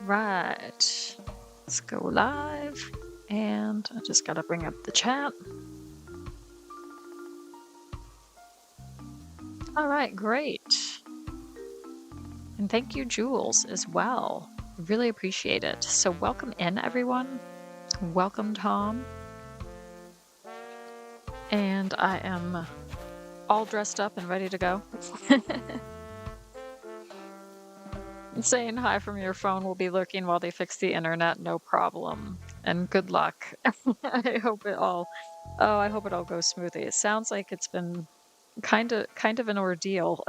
Right. Let's go live. And I just gotta bring up the chat. All right, great. And thank you, Jules, as well. Really appreciate it. So welcome in, everyone. Welcome, Tom. And I am all dressed up and ready to go. Saying hi from your phone will be lurking while they fix the internet, no problem. And good luck. I hope it all goes smoothly. It sounds like it's been kind of an ordeal.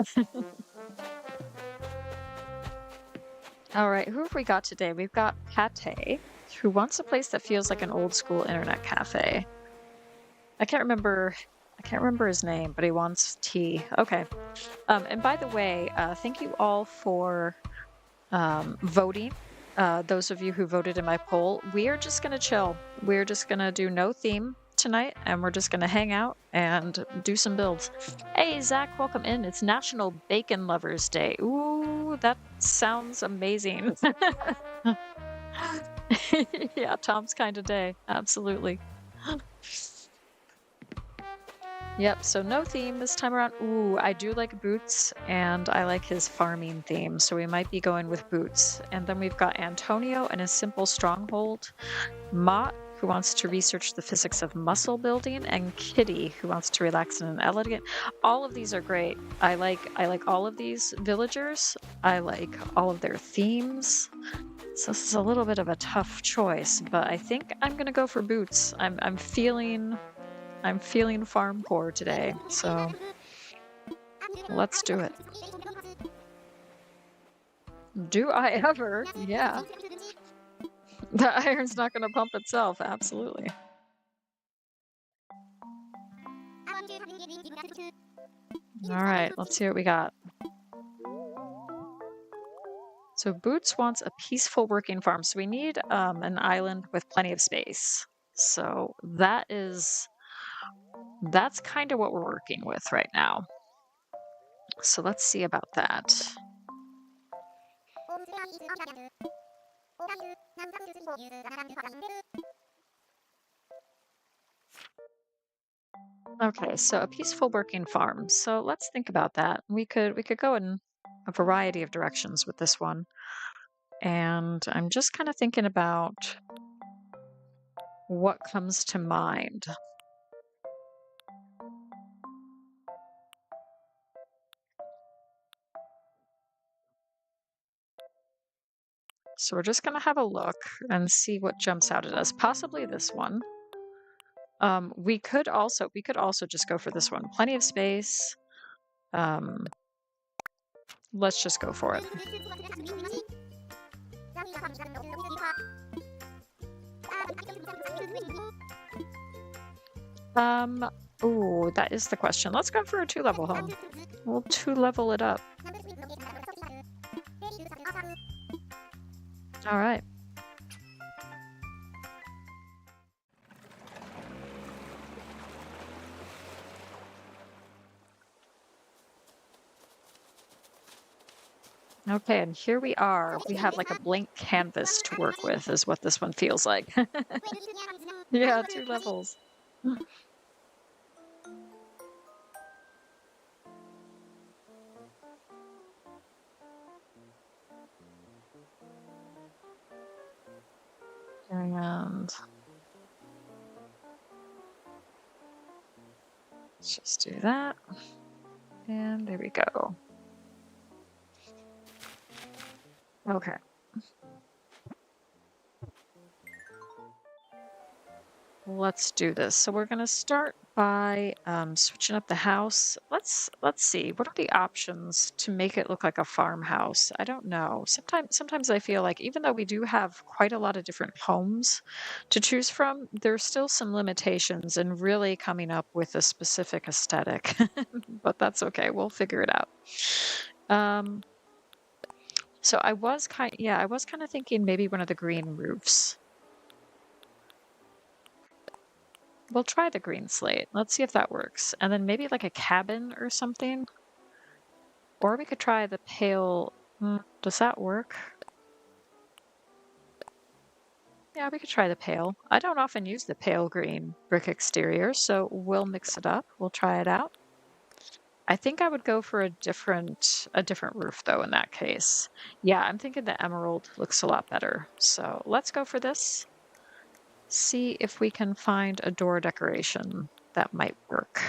All right, who have we got today? We've got Pate, who wants a place that feels like an old school internet cafe. I can't remember his name, but he wants tea. Okay. And by the way, thank you all for voting. Those of you who voted in my poll, we are just gonna chill. We're just gonna do no theme tonight, and we're just gonna hang out and do some builds. Hey, Zach, welcome in. It's National Bacon Lovers Day. Ooh, that sounds amazing. Yeah, Tom's kind of day. Absolutely. Yep, so no theme this time around. Ooh, I do like Boots, and I like his farming theme, so we might be going with Boots. And then we've got Antonio and his simple stronghold, Mott, who wants to research the physics of muscle building, and Kitty, who wants to relax in an elegant. All of these are great. I like all of these villagers. I like all of their themes. So this is a little bit of a tough choice, but I think I'm gonna go for Boots. I'm feeling farm poor today, so let's do it. Do I ever? Yeah. The iron's not gonna pump itself, absolutely. All right, let's see what we got. So Boots wants a peaceful working farm. So we need an island with plenty of space. So that's kind of what we're working with right now. So let's see about that. Okay, so a peaceful working farm. So let's think about that. We could go in a variety of directions with this one. And I'm just kind of thinking about what comes to mind. So we're just gonna have a look and see what jumps out at us. Possibly this one. We could also just go for this one. Plenty of space. Let's just go for it. Ooh, that is the question. Let's go for a 2-level home. We'll 2-level it up. All right. Okay, and here we are. We have like a blank canvas to work with, is what this one feels like. Yeah, 2 levels. And let's just do that. And there we go. Okay. Let's do this. So we're going to start by switching up the house. Let's see. What are the options to make it look like a farmhouse? I don't know. Sometimes I feel like even though we do have quite a lot of different homes to choose from, there's still some limitations in really coming up with a specific aesthetic. But that's okay. We'll figure it out. So I was kind of thinking maybe one of the green roofs. We'll try the green slate. Let's see if that works. And then maybe like a cabin or something. Or we could try the pale. Does that work? Yeah, we could try the pale. I don't often use the pale green brick exterior, so we'll mix it up. We'll try it out. I think I would go for a different roof though in that case. Yeah, I'm thinking the emerald looks a lot better. So let's go for this. See if we can find a door decoration that might work.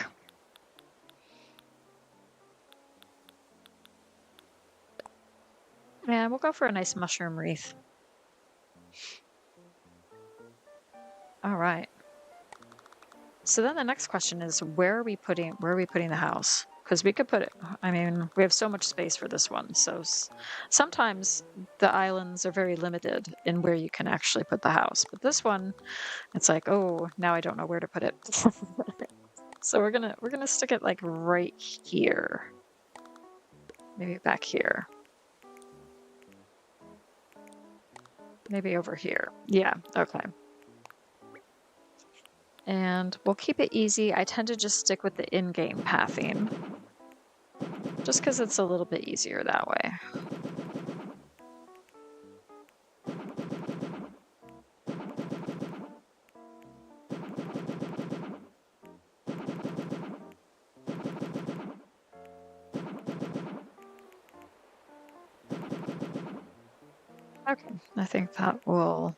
And we'll go for a nice mushroom wreath. All right. So then the next question is, where are we putting the house? Because we could put it, I mean, we have so much space for this one. So sometimes the islands are very limited in where you can actually put the house. But this one, it's like, oh, now I don't know where to put it. So we're gonna stick it like right here. Maybe back here. Maybe over here. Yeah, okay. And we'll keep it easy. I tend to just stick with the in-game pathing, just because it's a little bit easier that way. Okay, I think that will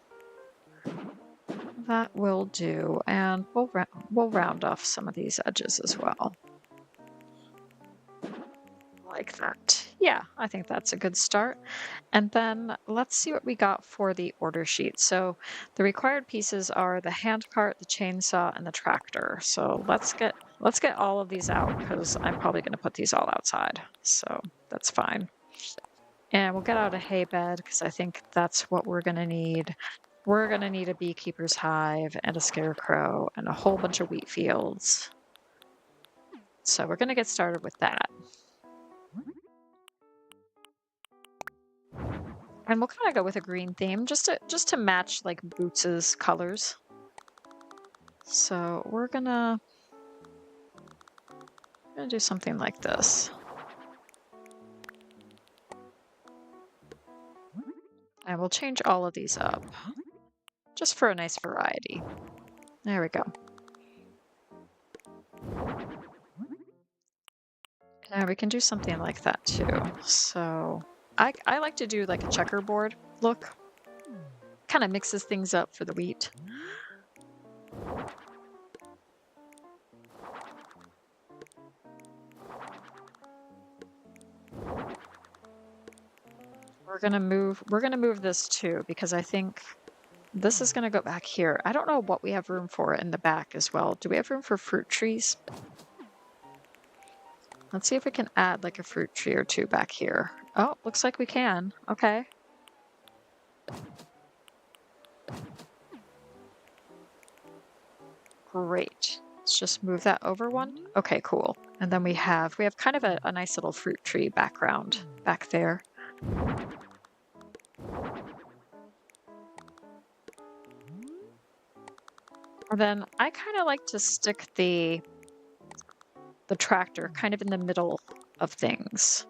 do, and we'll round off some of these edges as well. Like that. Yeah, I think that's a good start. And then let's see what we got for the order sheet. So the required pieces are the hand cart, the chainsaw, and the tractor. So let's get all of these out because I'm probably going to put these all outside. So that's fine. And we'll get out a hay bed because I think that's what we're going to need. We're going to need a beekeeper's hive and a scarecrow and a whole bunch of wheat fields. So we're going to get started with that. And we'll kind of go with a green theme just to match like Boots's colors. So we're gonna do something like this. And we'll change all of these up just for a nice variety. There we go. And we can do something like that too. So I like to do like a checkerboard look. Kind of mixes things up for the wheat. We're gonna move this too because I think this is gonna go back here. I don't know what we have room for in the back as well. Do we have room for fruit trees? Let's see if we can add like a fruit tree or two back here. Oh, looks like we can. Okay. Great. Let's just move that over one. Okay, cool. And then we have kind of a nice little fruit tree background back there. And then I kind of like to stick the tractor kind of in the middle of things.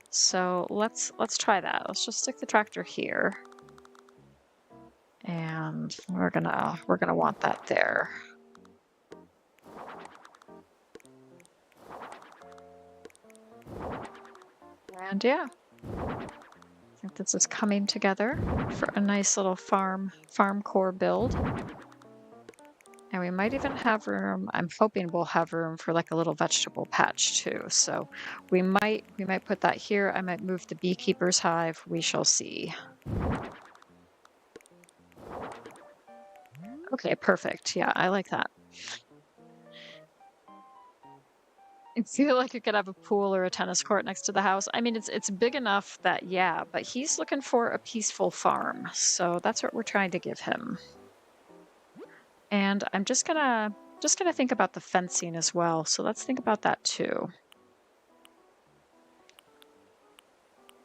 So let's try that. Let's just stick the tractor here. And we're gonna want that there. And yeah, I think this is coming together for a nice little farm core build. And we might even have room, I'm hoping we'll have room for like a little vegetable patch too. So we might put that here. I might move the beekeeper's hive. We shall see. Okay, perfect. Yeah, I like that. I feel like you could have a pool or a tennis court next to the house. I mean, it's big enough that, yeah, but he's looking for a peaceful farm. So that's what we're trying to give him. And I'm just gonna think about the fencing as well. So let's think about that too.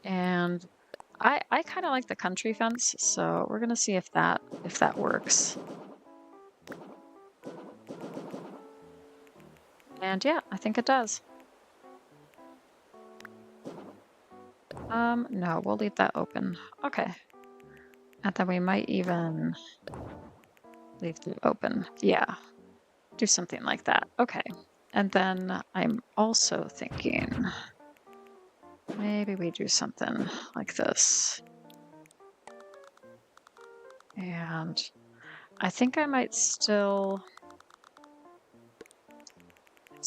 And I kind of like the country fence, so we're gonna see if that works. And yeah, I think it does. No, we'll leave that open. Okay. And then we might even leave it open. Yeah, do something like that. Okay. And then I'm also thinking maybe we do something like this. And I think I might still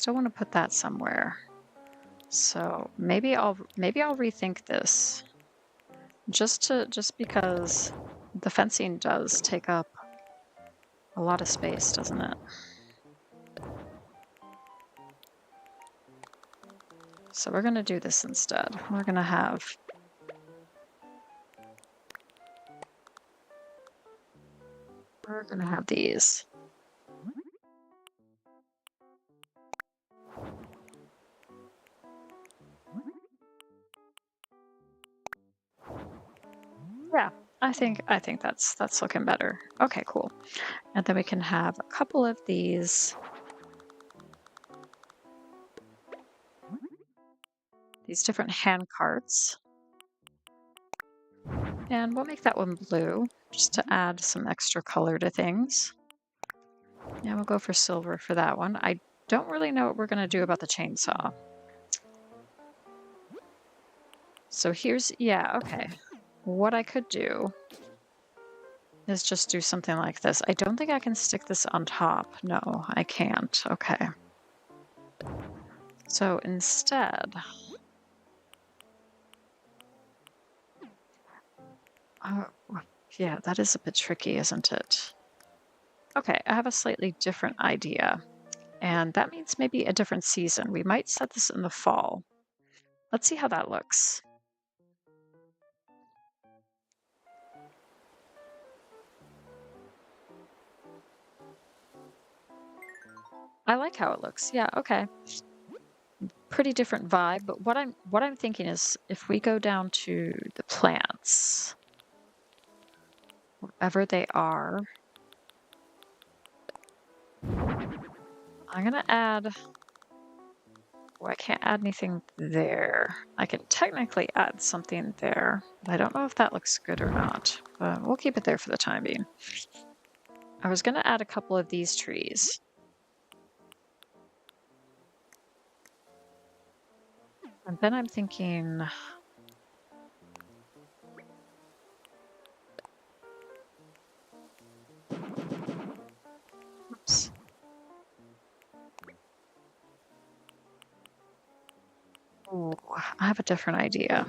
want to put that somewhere. So maybe I'll rethink this just because the fencing does take up a lot of space, doesn't it? So we're going to do this instead. We're going to have these. Yeah, I think that's looking better. Okay, cool. And then we can have a couple of these different hand carts. And we'll make that one blue just to add some extra color to things. And we'll go for silver for that one. I don't really know what we're going to do about the chainsaw. So here's, yeah, okay. What I could do is just do something like this. I don't think I can stick this on top. No, I can't. Okay. So instead, yeah, that is a bit tricky, isn't it? Okay, I have a slightly different idea. And that means maybe a different season. We might set this in the fall. Let's see how that looks. I like how it looks. Yeah, okay. Pretty different vibe, but what I'm thinking is if we go down to the plants, wherever they are, I'm gonna add. Oh, I can't add anything there. I can technically add something there, but I don't know if that looks good or not. But we'll keep it there for the time being. I was gonna add a couple of these trees. And then I'm thinking, oops. Oh, I have a different idea.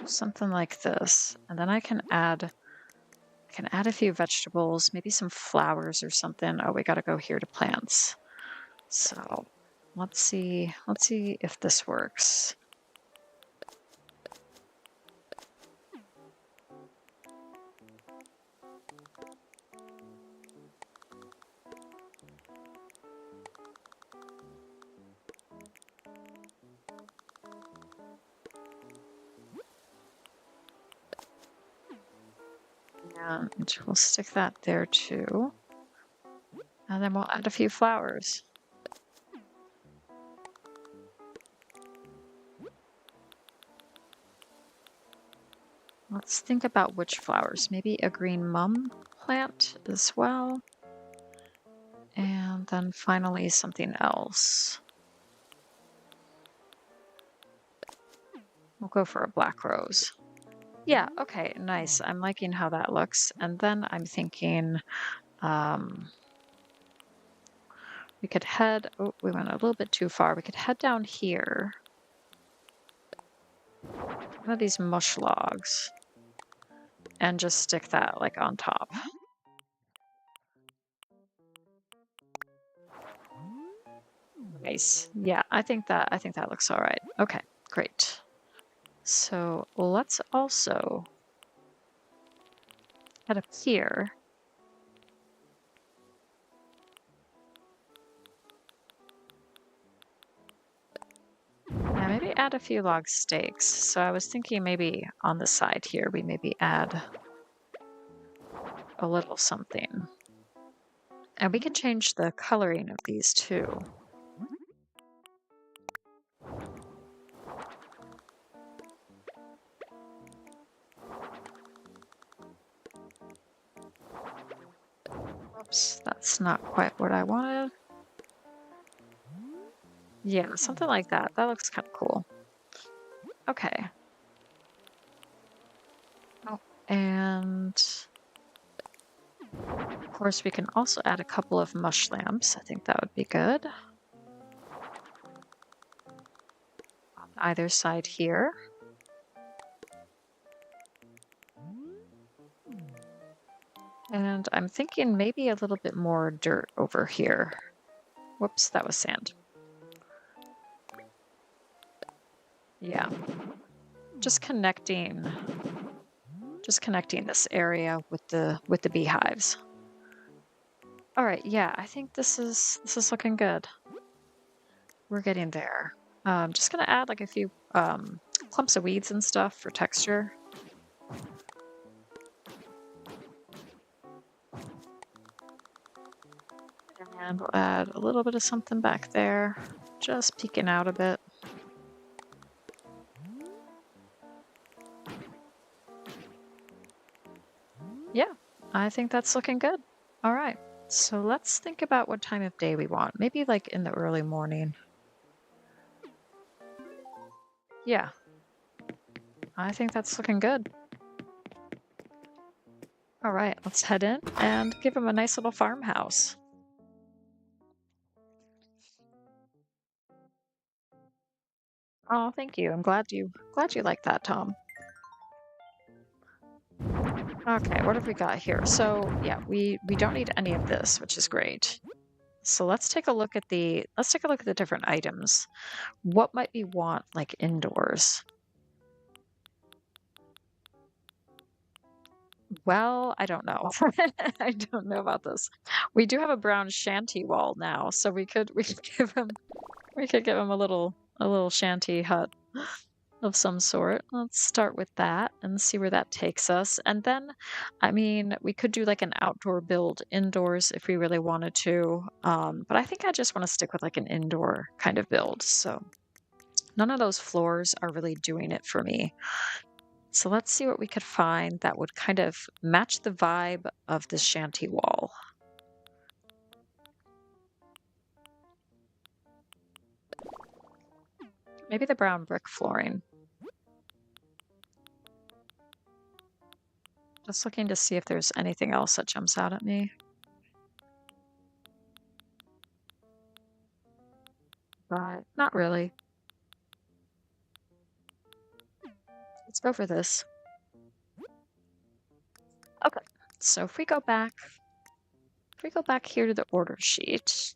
Something like this. And then I can add a few vegetables, maybe some flowers or something. Oh, we got to go here to plants. So let's see if this works. And we'll stick that there too. And then we'll add a few flowers. Let's think about which flowers. Maybe a green mum plant as well. And then finally something else. We'll go for a black rose. Yeah, okay, nice. I'm liking how that looks. And then I'm thinking we could head, oh, we went a little bit too far. We could head down here. One of these mush logs. And just stick that like on top. Nice. Yeah, I think that looks all right. Okay, great. So let's also head up here. Yeah, maybe add a few log stakes. So I was thinking maybe on the side here, we maybe add a little something. And we can change the coloring of these too. Oops, that's not quite what I wanted. Yeah, something like that. That looks kind of cool. Okay. Oh, and of course we can also add a couple of mush lamps. I think that would be good. On either side here. And I'm thinking maybe a little bit more dirt over here. Whoops, that was sand. Yeah. Just connecting this area with the beehives. All right, yeah, I think this is looking good. We're getting there. Just gonna add like a few clumps of weeds and stuff for texture. And we'll add a little bit of something back there, just peeking out a bit. Yeah, I think that's looking good. All right, so let's think about what time of day we want. Maybe like in the early morning. Yeah, I think that's looking good. All right, let's head in and give him a nice little farmhouse. Oh, thank you. I'm glad you like that, Tom. Okay, what have we got here? So yeah, we don't need any of this, which is great. So let's take a look at the different items. What might we want like indoors? Well, I don't know. I don't know about this. We do have a brown shanty wall now, so we could give him a little shanty hut of some sort. Let's start with that and see where that takes us. And then, I mean, we could do like an outdoor build indoors if we really wanted to. But I think I just want to stick with like an indoor kind of build. So none of those floors are really doing it for me. So let's see what we could find that would kind of match the vibe of this shanty wall. Maybe the brown brick flooring. Just looking to see if there's anything else that jumps out at me. But not really. Let's go for this. Okay, so if we go back here to the order sheet,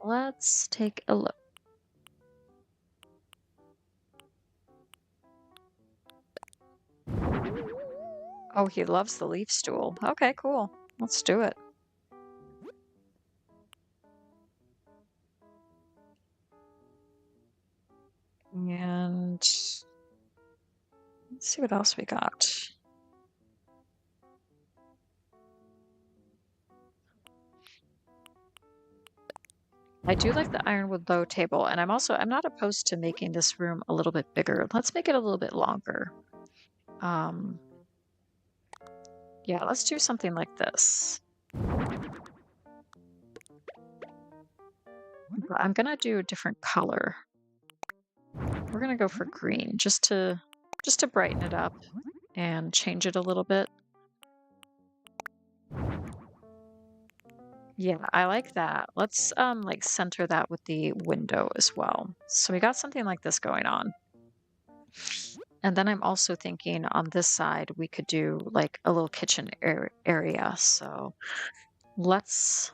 let's take a look. Oh, he loves the leaf stool. Okay, cool. Let's do it. And let's see what else we got. I do like the ironwood low table, and I'm not opposed to making this room a little bit bigger. Let's make it a little bit longer. Yeah, let's do something like this. But I'm gonna do a different color. We're gonna go for green just to brighten it up and change it a little bit. Yeah, I like that. Let's like center that with the window as well. So we got something like this going on. And then I'm also thinking on this side we could do like a little kitchen area. So let's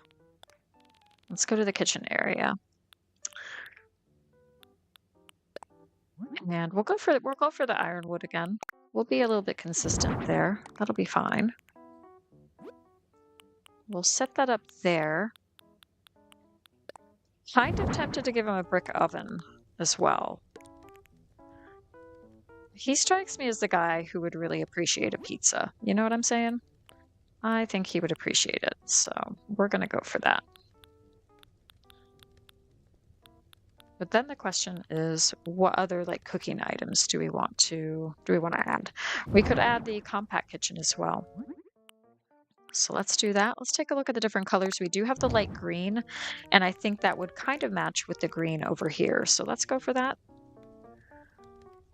go to the kitchen area. And we'll go for the ironwood again. We'll be a little bit consistent there. That'll be fine. We'll set that up there. Kind of tempted to give him a brick oven as well. He strikes me as the guy who would really appreciate a pizza. You know what I'm saying? I think he would appreciate it. So we're going to go for that. But then the question is, what other like cooking items do we want to add? We could add the compact kitchen as well. So let's do that. Let's take a look at the different colors. We do have the light green, and I think that would kind of match with the green over here. So let's go for that.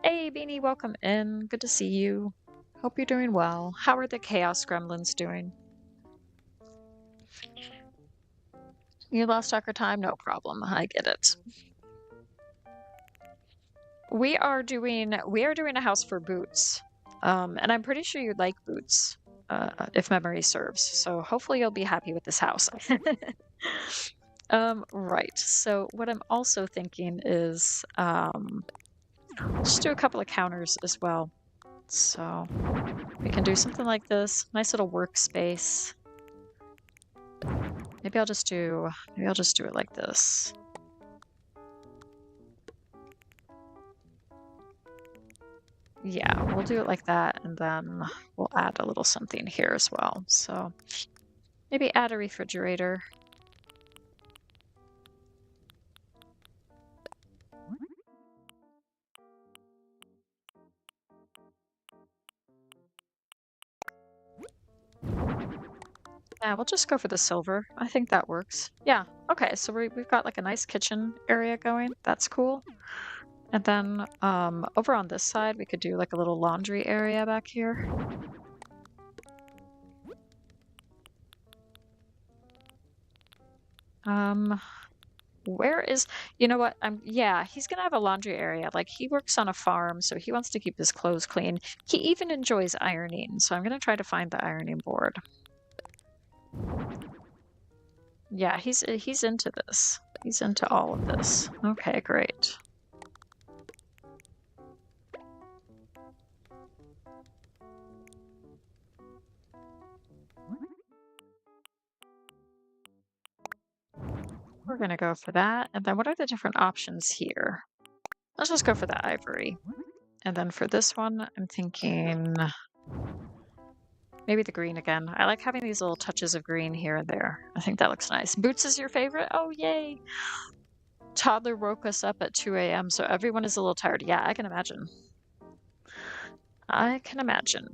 Hey, Beanie, welcome in. Good to see you. Hope you're doing well. How are the Chaos Gremlins doing? You lost track of time? No problem. I get it. We are doing a house for Boots. And I'm pretty sure you'd like Boots, if memory serves. So hopefully you'll be happy with this house. Right. So what I'm also thinking is just do a couple of counters as well. So we can do something like this. Nice little workspace. Maybe I'll just do it like this. Yeah, we'll do it like that, and then we'll add a little something here as well. So maybe add a refrigerator. Yeah, we'll just go for the silver. I think that works. Yeah, okay, so we've got like a nice kitchen area going. That's cool. And then over on this side, we could do like a little laundry area back here. Where is, you know what? Yeah, he's gonna have a laundry area. Like he works on a farm, so he wants to keep his clothes clean. He even enjoys ironing, so I'm gonna try to find the ironing board. Yeah, he's into this. He's into all of this. Okay, great. We're gonna go for that. And then what are the different options here? Let's just go for the ivory. And then for this one, I'm thinking maybe the green again. I like having these little touches of green here and there. I think that looks nice. Boots is your favorite? Oh, yay. Toddler woke us up at 2 a.m., so everyone is a little tired. Yeah, I can imagine. I can imagine.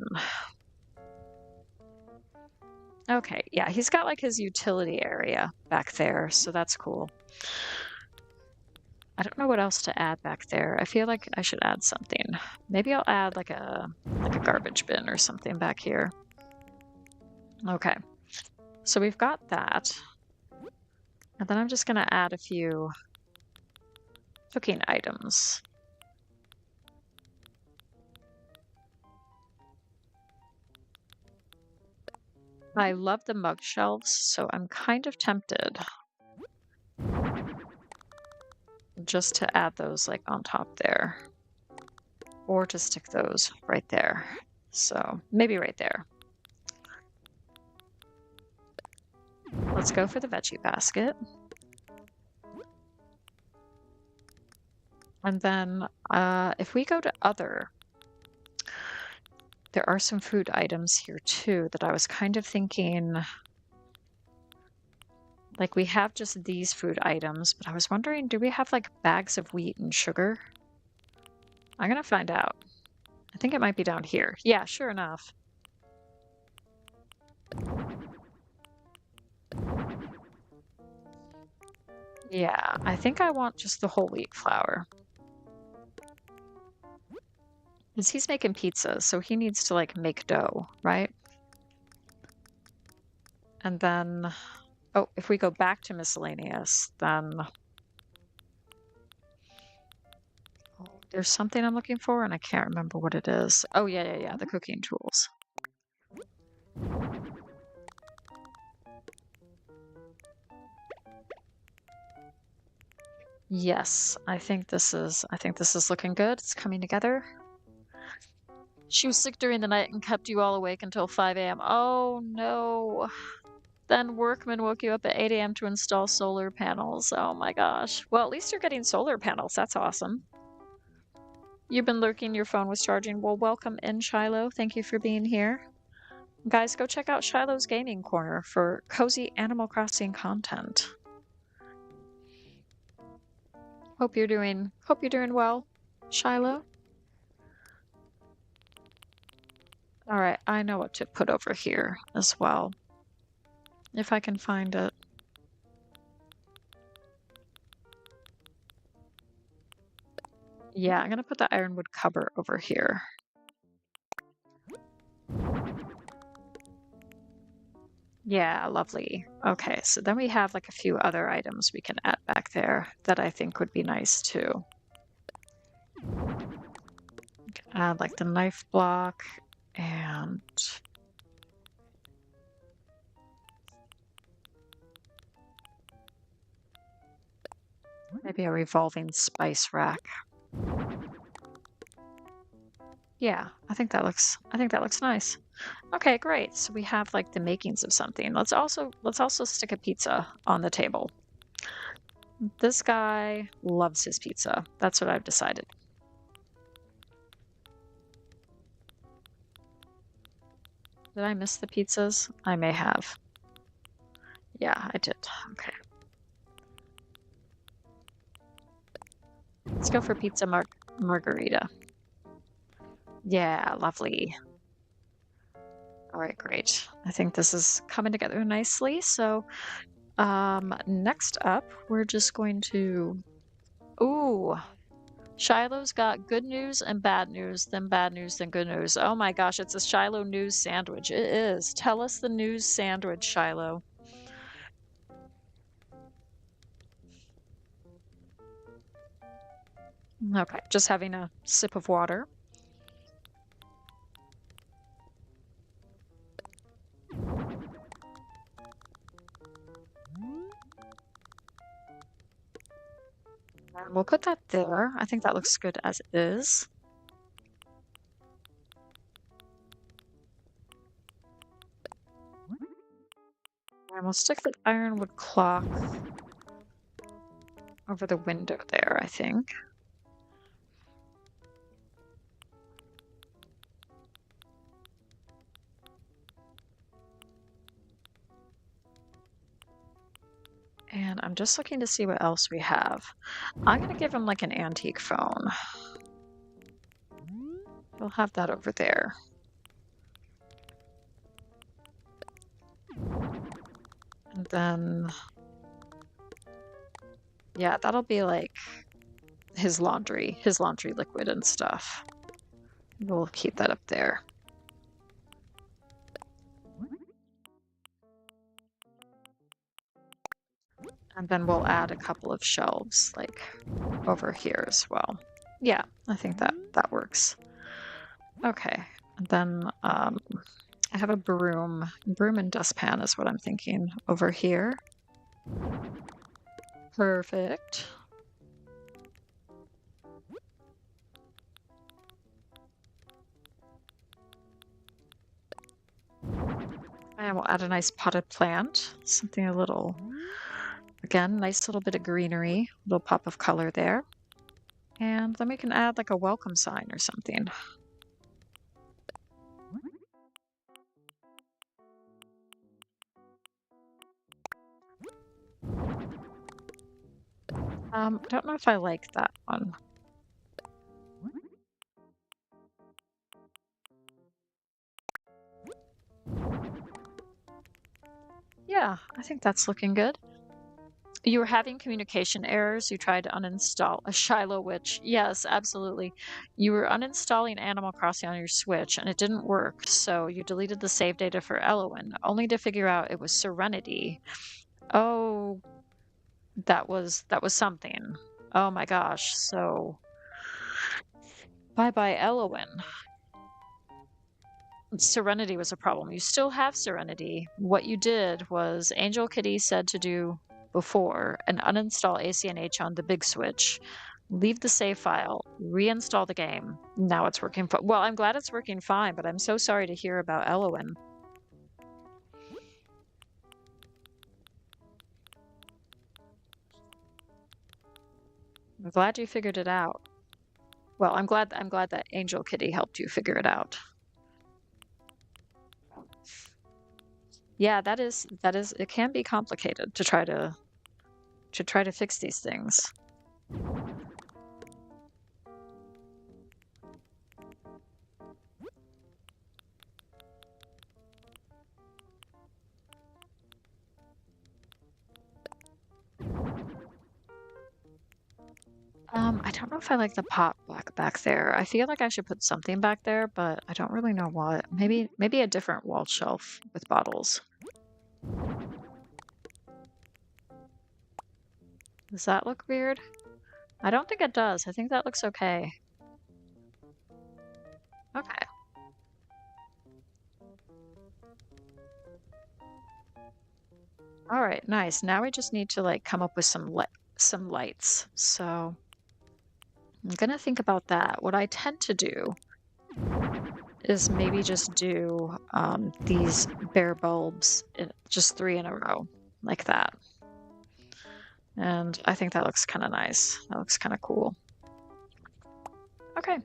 Okay, yeah, he's got like his utility area back there, so that's cool. I don't know what else to add back there. I feel like I should add something. Maybe I'll add like a garbage bin or something back here. Okay, so we've got that. And then I'm just gonna add a few cooking items. I love the mug shelves, so I'm kind of tempted just to add those like on top there, or to stick those right there. So maybe right there. Let's go for the veggie basket. And then if we go to other, there are some food items here too that I was kind of thinking, like we have just these food items, but I was wondering, do we have like bags of wheat and sugar? I'm gonna find out. I think it might be down here. Yeah, sure enough. Yeah, I think I want just the whole wheat flour. Because he's making pizza, so he needs to like make dough, right? And then, oh, if we go back to miscellaneous, then there's something I'm looking for and I can't remember what it is. Oh, yeah, the cooking tools. Yes, I think this is looking good. It's coming together. She was sick during the night and kept you all awake until 5 a.m. Oh no. Then workman woke you up at 8 a.m. to install solar panels. Oh my gosh. Well, at least you're getting solar panels. That's awesome. You've been lurking, your phone was charging. Well, welcome in, Shiloh. Thank you for being here. Guys, go check out Shiloh's Gaming Corner for cozy Animal Crossing content. Hope you're doing well, Shiloh. All right, I know what to put over here as well. If I can find it. Yeah, I'm gonna put the ironwood cupboard over here. Yeah, lovely. Okay, so then we have like a few other items we can add back there that I think would be nice too. Add like the knife block and maybe a revolving spice rack. Yeah, I think that looks nice. Okay, great. So we have like the makings of something. Let's also stick a pizza on the table. This guy loves his pizza. That's what I've decided. Did I miss the pizzas? I may have. Yeah, I did. Okay. Let's go for pizza margarita. Yeah, lovely. All right, great. I think this is coming together nicely. So, next up, we're just going to... Ooh, Shiloh's got good news and bad news, then bad news, then good news. Oh my gosh, it's a Shiloh news sandwich. It is. Tell us the news sandwich, Shiloh. Okay, just having a sip of water. And we'll put that there. I think that looks good as it is. And we'll stick the ironwood clock over the window there, I think. And I'm just looking to see what else we have. I'm going to give him like an antique phone. We'll have that over there. And then, yeah, that'll be like his laundry liquid and stuff. We'll keep that up there. And then we'll add a couple of shelves like over here as well. Yeah, I think that works. Okay, and then I have a broom and dustpan is what I'm thinking over here. Perfect. And we'll add a nice potted plant, something a little, again, nice little bit of greenery, little pop of color there. And then we can add like a welcome sign or something. I don't know if I like that one. Yeah, I think that's looking good. You were having communication errors. You tried to uninstall a Shiloh Witch. Yes, absolutely. You were uninstalling Animal Crossing on your Switch and it didn't work. So you deleted the save data for Elowen, only to figure out it was Serenity. Oh, that was something. Oh my gosh. So bye-bye Elowen. Serenity was a problem. You still have Serenity. What you did was Angel Kitty said to do before and uninstall ACNH on the big Switch, leave the save file, reinstall the game. Now it's working. Well, I'm glad it's working fine, but I'm so sorry to hear about Elowen. I'm glad you figured it out. Well, I'm glad that Angel Kitty helped you figure it out. Yeah, that is it can be complicated to try to fix these things. I don't know if I like the pot back there. I feel like I should put something back there, but I don't really know what. Maybe a different wall shelf with bottles. Does that look weird? I don't think it does. I think that looks okay. Okay. All right, nice. Now we just need to like come up with some lights. So I'm gonna think about that. What I tend to do is maybe just do these bare bulbs, just 3 in a row, like that. And I think that looks kind of nice. That looks kind of cool. Okay.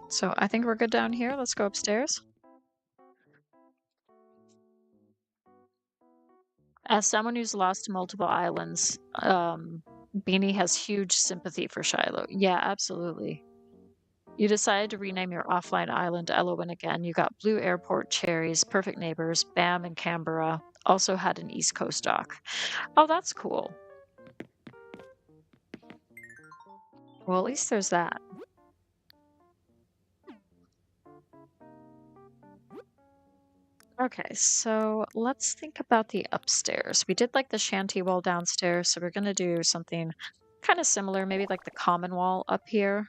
So I think we're good down here. Let's go upstairs. As someone who's lost multiple islands, Beanie has huge sympathy for Shiloh. Yeah, absolutely. You decided to rename your offline island Elowen again. You got Blue Airport, Cherries, Perfect Neighbors, Bam, and Canberra. Also had an East Coast dock. Oh, that's cool. Well, at least there's that. Okay, so let's think about the upstairs. We did like the shanty wall downstairs, so we're gonna do something kind of similar, maybe like the common wall up here.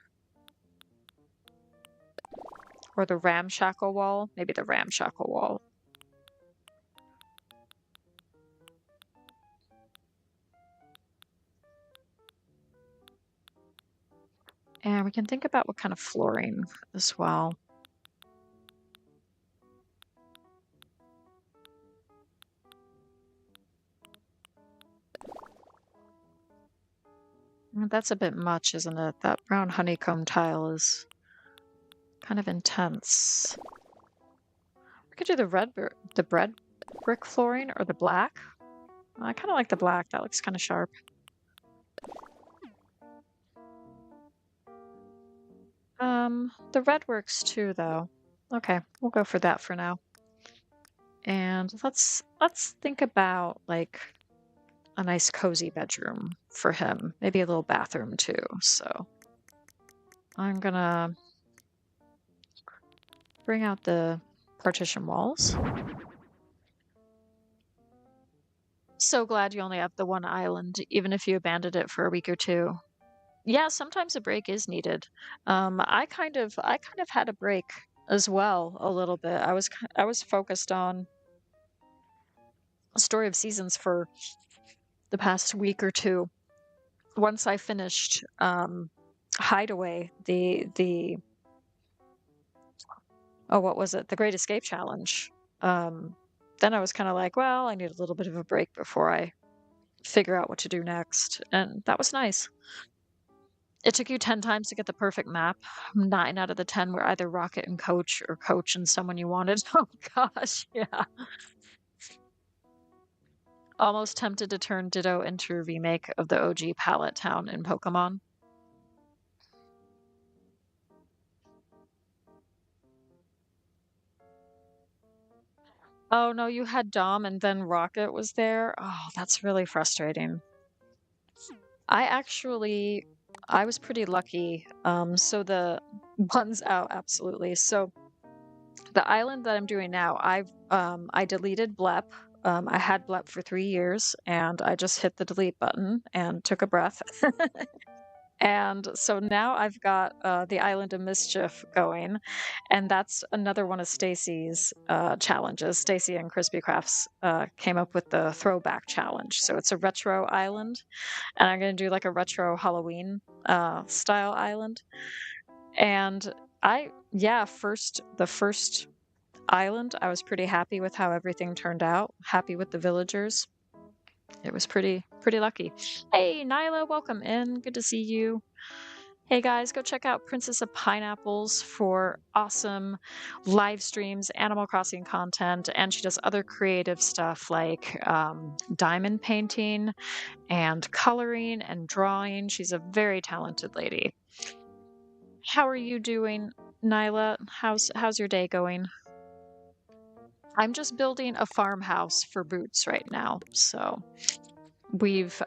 Or the ramshackle wall. Maybe the ramshackle wall. And we can think about what kind of flooring as well. That's a bit much, isn't it? That brown honeycomb tile is kind of intense. We could do the red brick flooring or the black. I kind of like the black. That looks kind of sharp. The red works too, though. Okay, we'll go for that for now. And let's think about like a nice cozy bedroom for him. Maybe a little bathroom too. So I'm gonna bring out the partition walls. So glad you only have the one island, even if you abandoned it for a week or two. Yeah, sometimes a break is needed. I kind of had a break as well a little bit. I was focused on a Story of Seasons for the past week or two. Once I finished Hideaway, the oh, what was it? The Great Escape Challenge. Then I was kind of like, well, I need a little bit of a break before I figure out what to do next. And that was nice. It took you 10 times to get the perfect map. 9 out of the 10 were either Rocket and Coach or Coach and someone you wanted. Oh gosh, yeah. Almost tempted to turn Ditto into a remake of the OG Pallet Town in Pokemon. Oh no, you had Dom and then Rocket was there. Oh, that's really frustrating. I was pretty lucky. So the ones out, absolutely. So the island that I'm doing now, I deleted Blep. I had Blep for 3 years, and I just hit the delete button and took a breath. And so now I've got the Island of Mischief going, and that's another one of Stacy's challenges. Stacy and Crispy Crafts came up with the throwback challenge. So it's a retro island, and I'm going to do like a retro Halloween style island. And the first island, I was pretty happy with how everything turned out. Happy with the villagers. It was pretty lucky. Hey, Nyla, welcome in. Good to see you. Hey guys, go check out Princess of Pineapples for awesome live streams, Animal Crossing content, and she does other creative stuff like diamond painting and coloring and drawing. She's a very talented lady. How are you doing, Nyla? How's your day going? I'm just building a farmhouse for Boots right now, so we've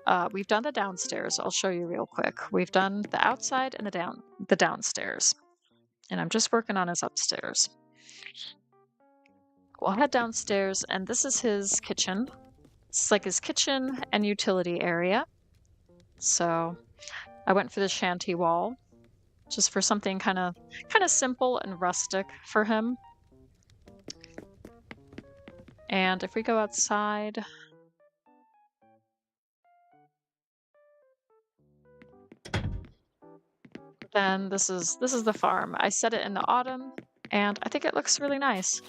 done the downstairs. I'll show you real quick. We've done the outside and the downstairs. And I'm just working on his upstairs. We'll head downstairs, and this is his kitchen. It's like his kitchen and utility area. So I went for the shanty wall, just for something kind of simple and rustic for him. And if we go outside, then this is the farm. I set it in the autumn, and I think it looks really nice.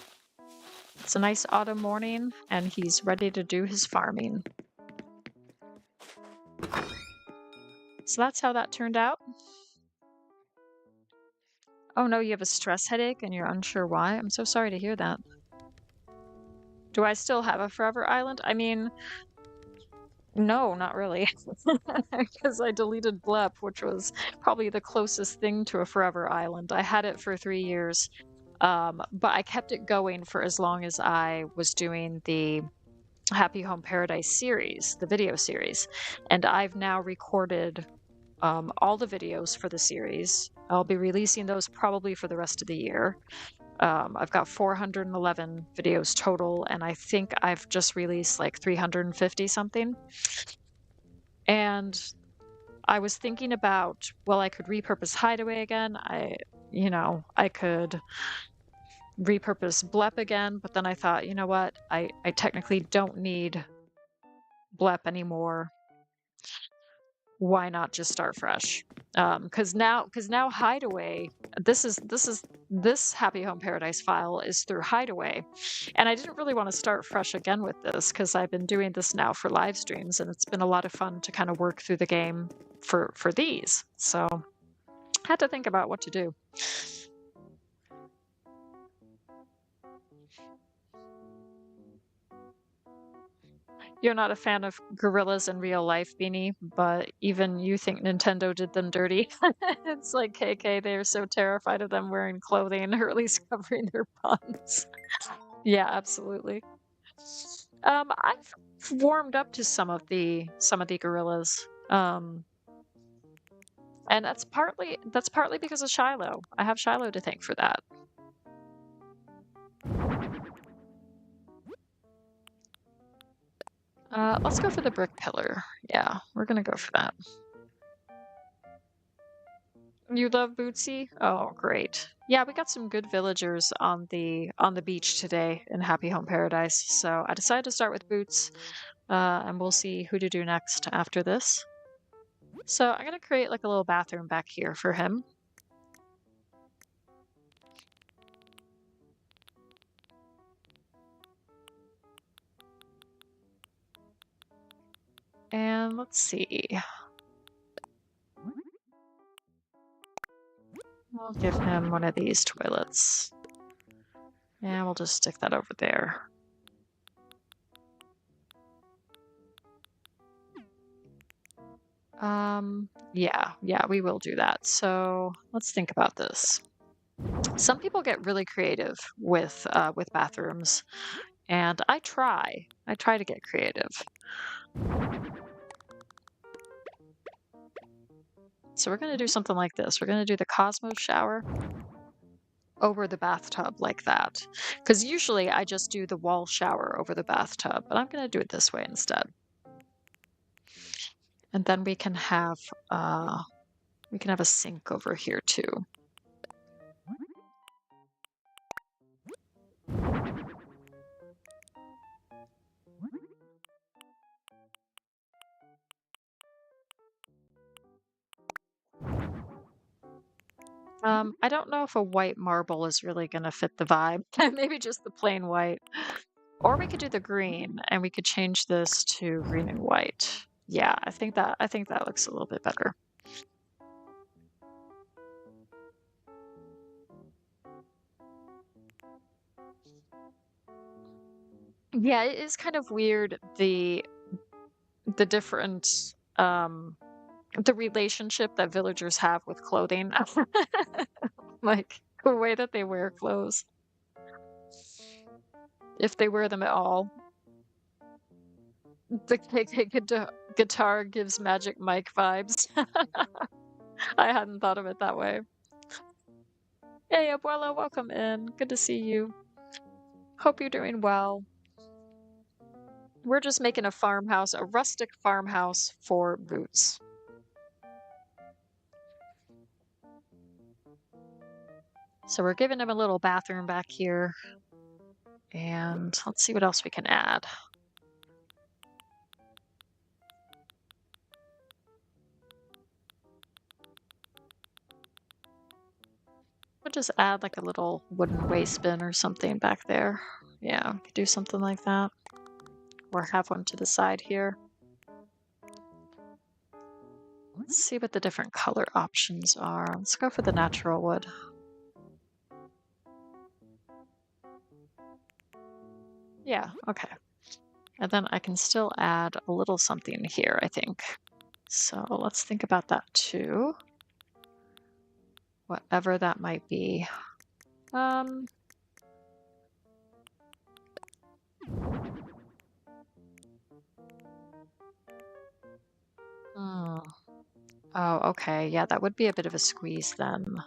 It's a nice autumn morning, and he's ready to do his farming. So that's how that turned out. Oh no, you have a stress headache and you're unsure why? I'm so sorry to hear that. Do I still have a Forever Island? I mean, no, not really. Because I deleted Blep, which was probably the closest thing to a Forever Island. I had it for 3 years, but I kept it going for as long as I was doing the Happy Home Paradise series, the video series. And I've now recorded all the videos for the series. I'll be releasing those probably for the rest of the year. I've got 411 videos total, and I think I've just released like 350 something. And I was thinking about, well, I could repurpose Hideaway again. I could repurpose Blep again, but then I thought, you know what? I technically don't need Blep anymore. Why not just start fresh? Because now Hideaway, this Happy Home Paradise file is through Hideaway, and I didn't really want to start fresh again with this because I've been doing this now for live streams, and it's been a lot of fun to kind of work through the game for these. So I had to think about what to do. You're not a fan of gorillas in real life, Beanie, but even you think Nintendo did them dirty. It's like KK, they're so terrified of them wearing clothing, or at least covering their buns. Yeah, absolutely. I've warmed up to some of the gorillas. And that's partly because of Shiloh. I have Shiloh to thank for that. Let's go for the brick pillar. Yeah, we're gonna go for that. You love Bootsy? Oh, great. Yeah, we got some good villagers on the beach today in Happy Home Paradise. So I decided to start with Boots, and we'll see who to do next after this. So I'm gonna create like a little bathroom back here for him. And let's see. We'll give him one of these toilets. And we'll just stick that over there. Yeah, we will do that. So let's think about this. Some people get really creative with bathrooms, and I try to get creative. So we're going to do something like this. We're going to do the Cosmos shower over the bathtub like that. Because usually I just do the wall shower over the bathtub, but I'm going to do it this way instead. And then we can have a sink over here too. I don't know if a white marble is really going to fit the vibe. Maybe just the plain white. Or we could do the green, and we could change this to green and white. Yeah, I think that looks a little bit better. Yeah, it is kind of weird the different the relationship that villagers have with clothing. Like the way that they wear clothes. If they wear them at all. The KK guitar gives Magic Mike vibes. I hadn't thought of it that way. Hey, Abuela, welcome in. Good to see you. Hope you're doing well. We're just making a farmhouse, a rustic farmhouse for Boots. So we're giving him a little bathroom back here. And let's see what else we can add. We'll just add like a little wooden waste bin or something back there. Yeah, we could do something like that. Or have one to the side here. Let's see what the different color options are. Let's go for the natural wood. Yeah, okay. And then I can still add a little something here, I think. So let's think about that too. Whatever that might be. Oh, okay. Yeah, that would be a bit of a squeeze then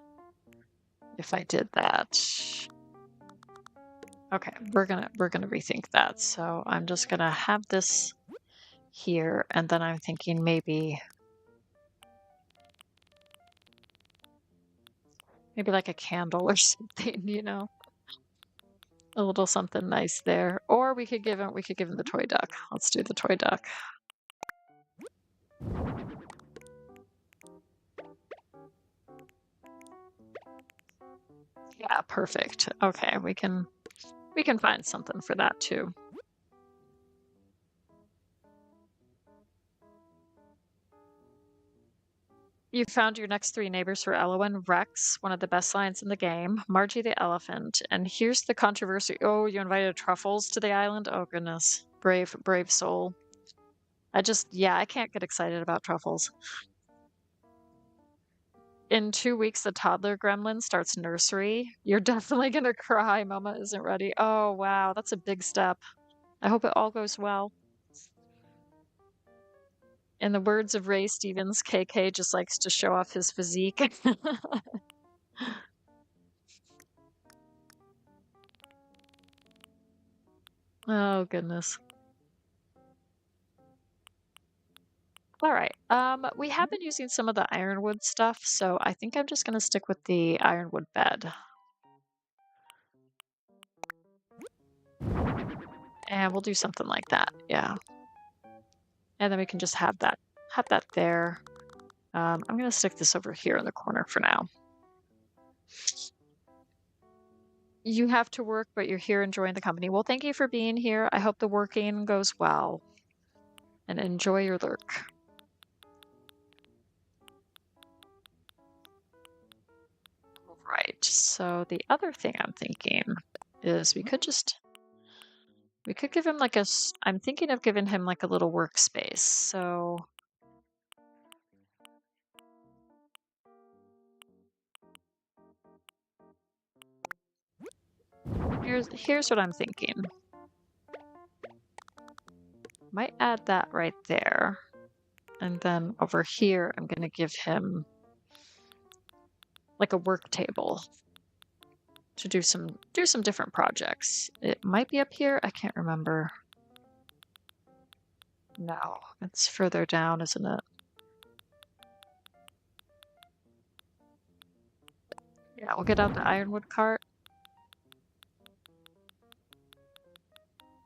if I did that. Okay, we're gonna rethink that. So I'm just gonna have this here, and then I'm thinking maybe like a candle or something, you know, a little something nice there. Or we could give him the toy duck. Let's do the toy duck. Yeah, perfect. Okay, we can find something for that too. You found your next 3 neighbors for Elowen. Rex, one of the best lines in the game. Margie the elephant. And here's the controversy. Oh, you invited Truffles to the island? Oh, goodness. Brave soul. I can't get excited about Truffles. In 2 weeks, the toddler gremlin starts nursery. You're definitely going to cry. Mama isn't ready. Oh, wow. That's a big step. I hope it all goes well. In the words of Ray Stevens, KK just likes to show off his physique. Oh, goodness. All right. We have been using some of the ironwood stuff, so I think I'm just going to stick with the ironwood bed. And we'll do something like that. Yeah. And then we can just have that there. I'm going to stick this over here in the corner for now. You have to work, but you're here enjoying the company. Well, thank you for being here. I hope the working goes well. And enjoy your lurk. Right. So the other thing I'm thinking is we could give him like I'm thinking of giving him like a little workspace. So here's what I'm thinking. Might add that right there. And then over here, I'm going to give him like a work table to do some different projects. It might be up here. I can't remember. No, it's further down, isn't it? Yeah, we'll get out the ironwood cart.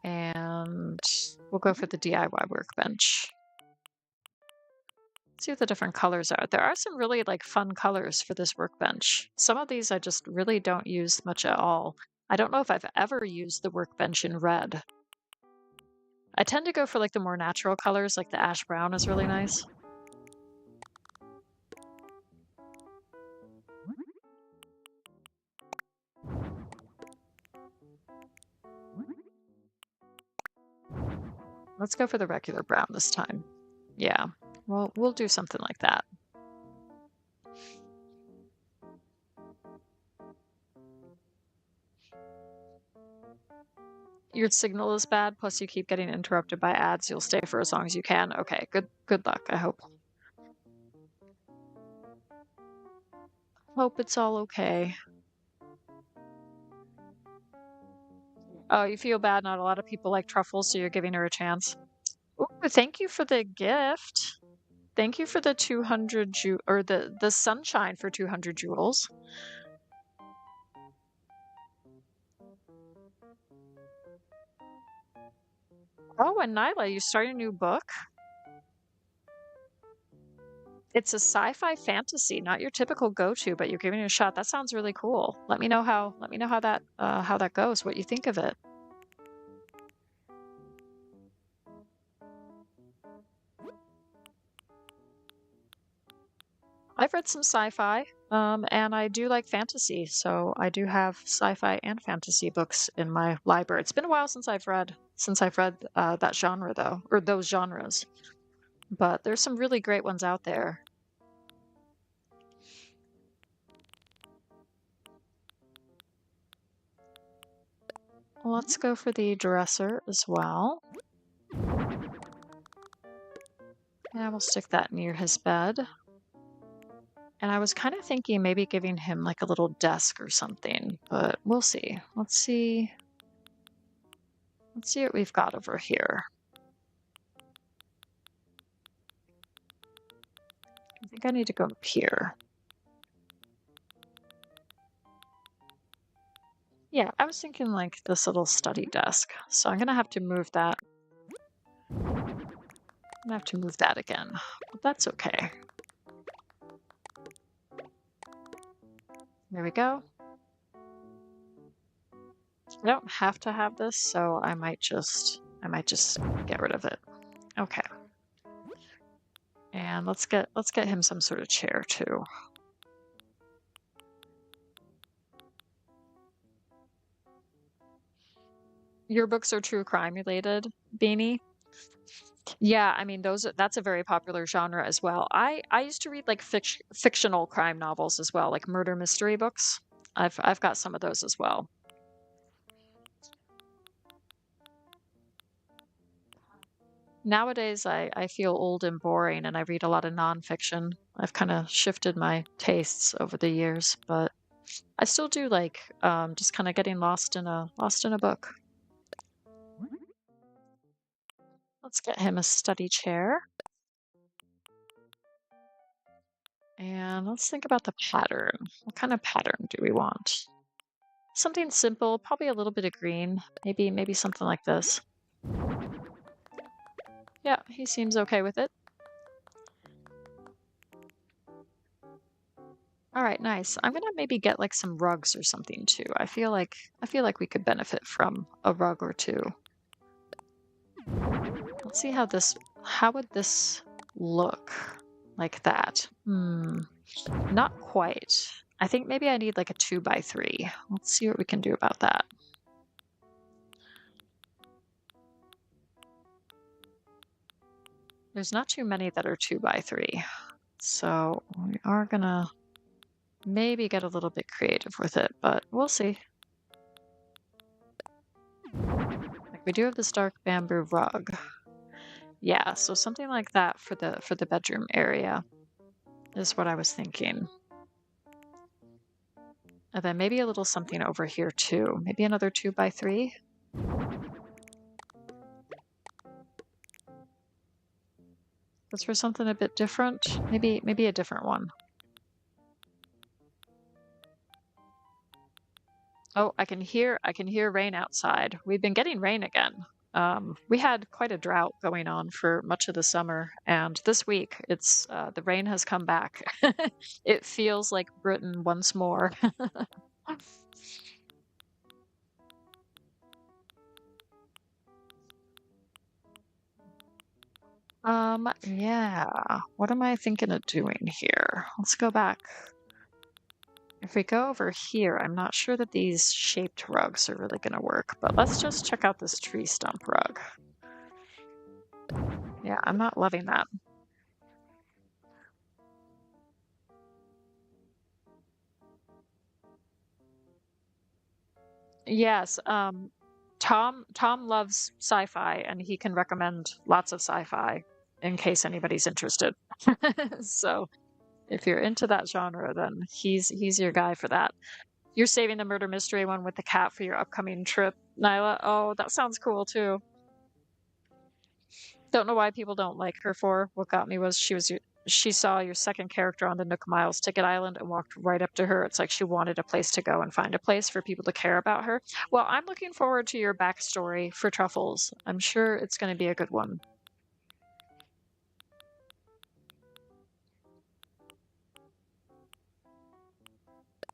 And we'll go for the DIY workbench. See what the different colors are. There are some really like fun colors for this workbench. Some of these I just really don't use much at all. I don't know if I've ever used the workbench in red. I tend to go for like the more natural colors, like the ash brown is really nice. Let's go for the regular brown this time. Yeah, well, we'll do something like that. Your signal is bad, plus you keep getting interrupted by ads. You'll stay for as long as you can. Okay, good luck, I hope. Hope it's all okay. Oh, you feel bad. Not a lot of people like truffles, so you're giving her a chance. Ooh, thank you for the gift. Thank you for the 200 or the sunshine for 200 jewels. Oh, and Nyla, you starting a new book? It's a sci-fi fantasy, not your typical go-to, but you're giving it a shot. That sounds really cool. Let me know how how that goes, what you think of it. I've read some sci-fi, and I do like fantasy, so I do have sci-fi and fantasy books in my library. It's been a while since I've read that genre though, or those genres. But there's some really great ones out there. Let's go for the dresser as well. And we'll stick that near his bed. And I was kind of thinking maybe giving him like a little desk or something, but we'll see. Let's see what we've got over here. I think I need to go up here. Yeah, I was thinking like this little study desk. So I'm gonna have to move that. I'm gonna have to move that again, but that's okay. There we go. I don't have to have this, so I might just get rid of it. Okay. And let's get him some sort of chair too. Your books are true crime related, Beanie? Yeah, I mean that's a very popular genre as well. I used to read like fictional crime novels as well, like murder mystery books. I've got some of those as well. Nowadays I feel old and boring and I read a lot of nonfiction. I've kind of shifted my tastes over the years, but I still do like just kind of getting lost in a book. Let's get him a study chair. And let's think about the pattern. What kind of pattern do we want? Something simple, probably a little bit of green. Maybe something like this. Yeah, he seems okay with it. All right, nice. I'm gonna maybe get like some rugs or something too. I feel like we could benefit from a rug or two. Let's see how would this look like that? Not quite. I think maybe I need like a 2x3. Let's see what we can do about that. There's not too many that are 2x3. So we are gonna maybe get a little bit creative with it, but we'll see. Like we do have this dark bamboo rug. Yeah, so something like that for the bedroom area is what I was thinking. And then maybe a little something over here too. Maybe another 2x3. That's for something a bit different. Maybe a different one. Oh, I can hear rain outside. We've been getting rain again. We had quite a drought going on for much of the summer, and this week it's the rain has come back. It feels like Britain once more. Yeah. What am I thinking of doing here? Let's go back. If we go over here, I'm not sure that these shaped rugs are really going to work, but let's just check out this tree stump rug. Yeah, I'm not loving that. Yes, Tom loves sci-fi, and he can recommend lots of sci-fi in case anybody's interested. So if you're into that genre, then he's your guy for that. You're saving the murder mystery one with the cat for your upcoming trip, Nyla. Oh, that sounds cool too. Don't know why people don't like her for. What got me was she saw your second character on the Nook Miles Ticket Island and walked right up to her. It's like she wanted a place to go and find a place for people to care about her. Well, I'm looking forward to your backstory for Truffles. I'm sure it's going to be a good one.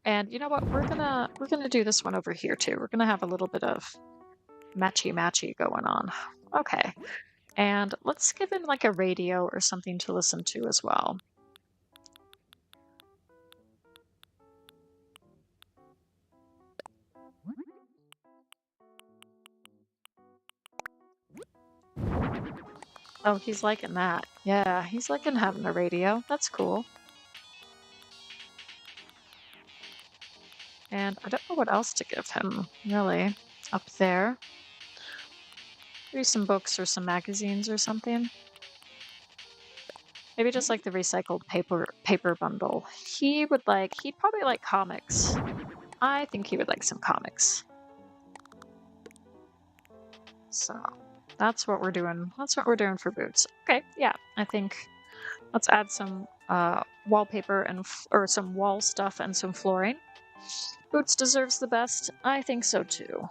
And you know what? We're gonna do this one over here too. We're gonna have a little bit of matchy going on. Okay. And let's give him like a radio or something to listen to as well. Oh, he's liking that. Yeah, he's liking having a radio. That's cool. And I don't know what else to give him, really, up there. Maybe some books or some magazines or something. Maybe just like the recycled paper bundle. He'd probably like comics. I think he would like some comics. So that's what we're doing. That's what we're doing for Boots. Okay, yeah, I think let's add some wallpaper or some wall stuff and some flooring. Boots deserves the best. I think so too.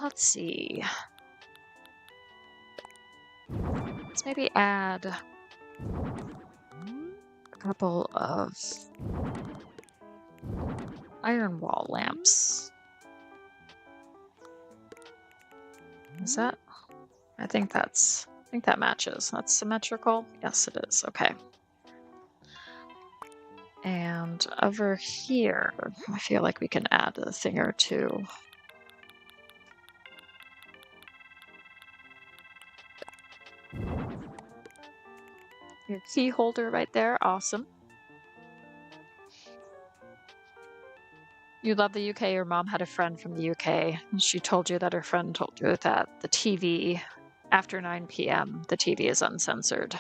Let's see. Let's maybe add a couple of iron wall lamps. Is that? I think that matches. That's symmetrical. Yes, it is. Okay. And over here, I feel like we can add a thing or two. Your key holder right there. Awesome. You love the UK. Your mom had a friend from the UK. And she told you that her friend told you that the TV, after 9 p.m., the TV is uncensored.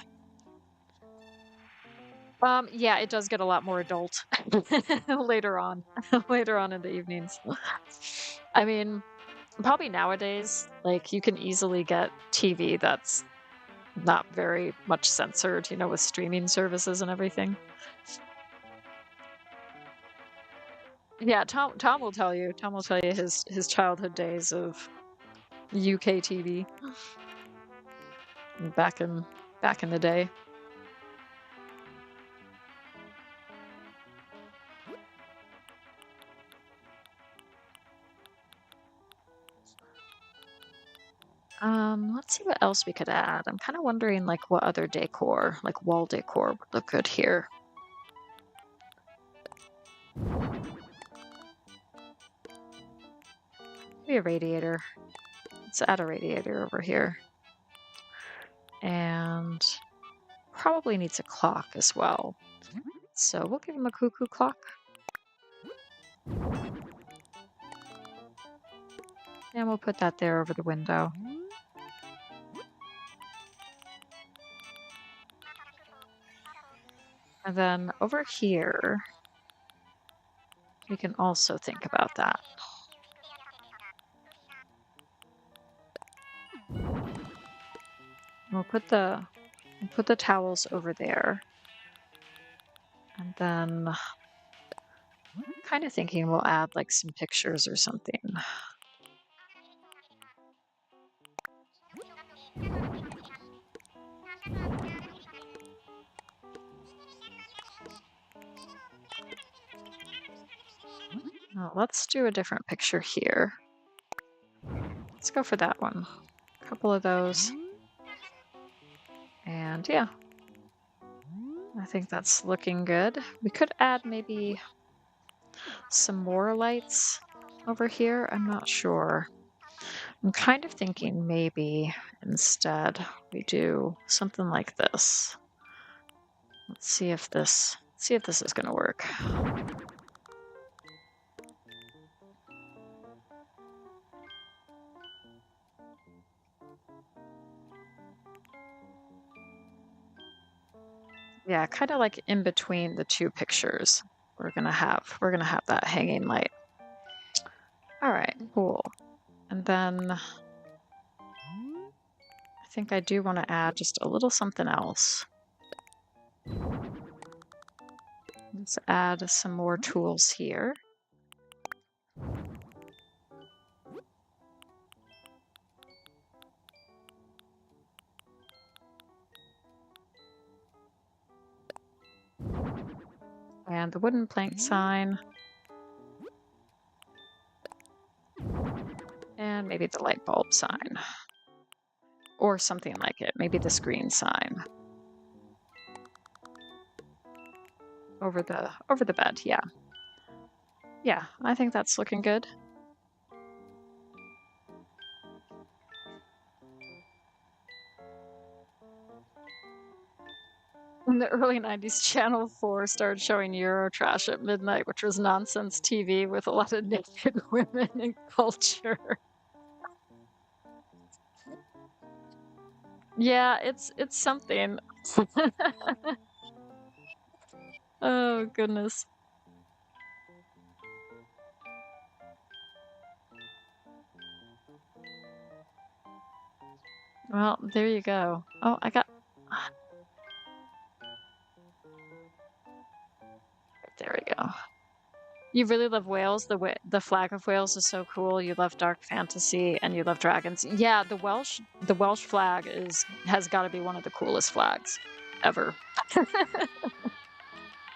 Yeah, it does get a lot more adult later on in the evenings. I mean, probably nowadays, like you can easily get TV that's not very much censored, you know, with streaming services and everything. Yeah, Tom will tell you. Tom will tell you his childhood days of UK TV back in the day. Let's see what else we could add. I'm kind of wondering like what other decor, like wall decor would look good here. Maybe a radiator. Let's add a radiator over here. And probably needs a clock as well. So we'll give him a cuckoo clock. And we'll put that there over the window. And then over here, we can also think about that. We'll put the towels over there. And then I'm kind of thinking we'll add like some pictures or something. Oh, let's do a different picture here. Let's go for that one. A couple of those. And yeah, I think that's looking good. We could add maybe some more lights over here. I'm not sure. I'm kind of thinking maybe instead we do something like this. Let's see if this is gonna work. Yeah, kind of like in between the two pictures. We're gonna have that hanging light. All right, cool. And then I think I do want to add just a little something else. Let's add some more tools here. And the wooden plank sign. And maybe the light bulb sign. Or something like it. Maybe the screen sign. Over the bed, yeah. Yeah, I think that's looking good. In the early 90s, Channel 4 started showing Eurotrash at midnight, which was nonsense TV with a lot of naked women and culture. Yeah, it's something. Oh, goodness. Well, there you go. Oh, there we go. You really love Wales. The flag of Wales is so cool. You love dark fantasy and you love dragons. Yeah, the Welsh flag has got to be one of the coolest flags ever.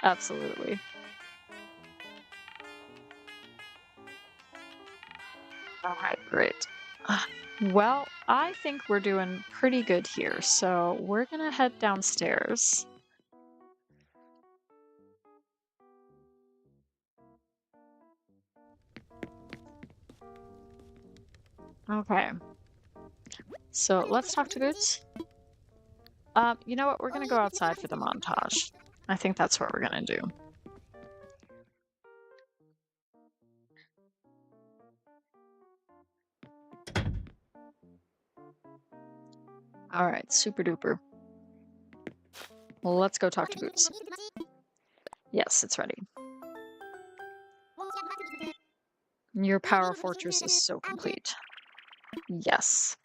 Absolutely. All right, great. Well, I think we're doing pretty good here, so we're gonna head downstairs. Okay. So let's talk to Boots. You know what? We're gonna go outside for the montage. I think that's what we're gonna do. All right, super duper. Well, let's go talk to Boots. Yes, it's ready. Your power fortress is so complete. Yes.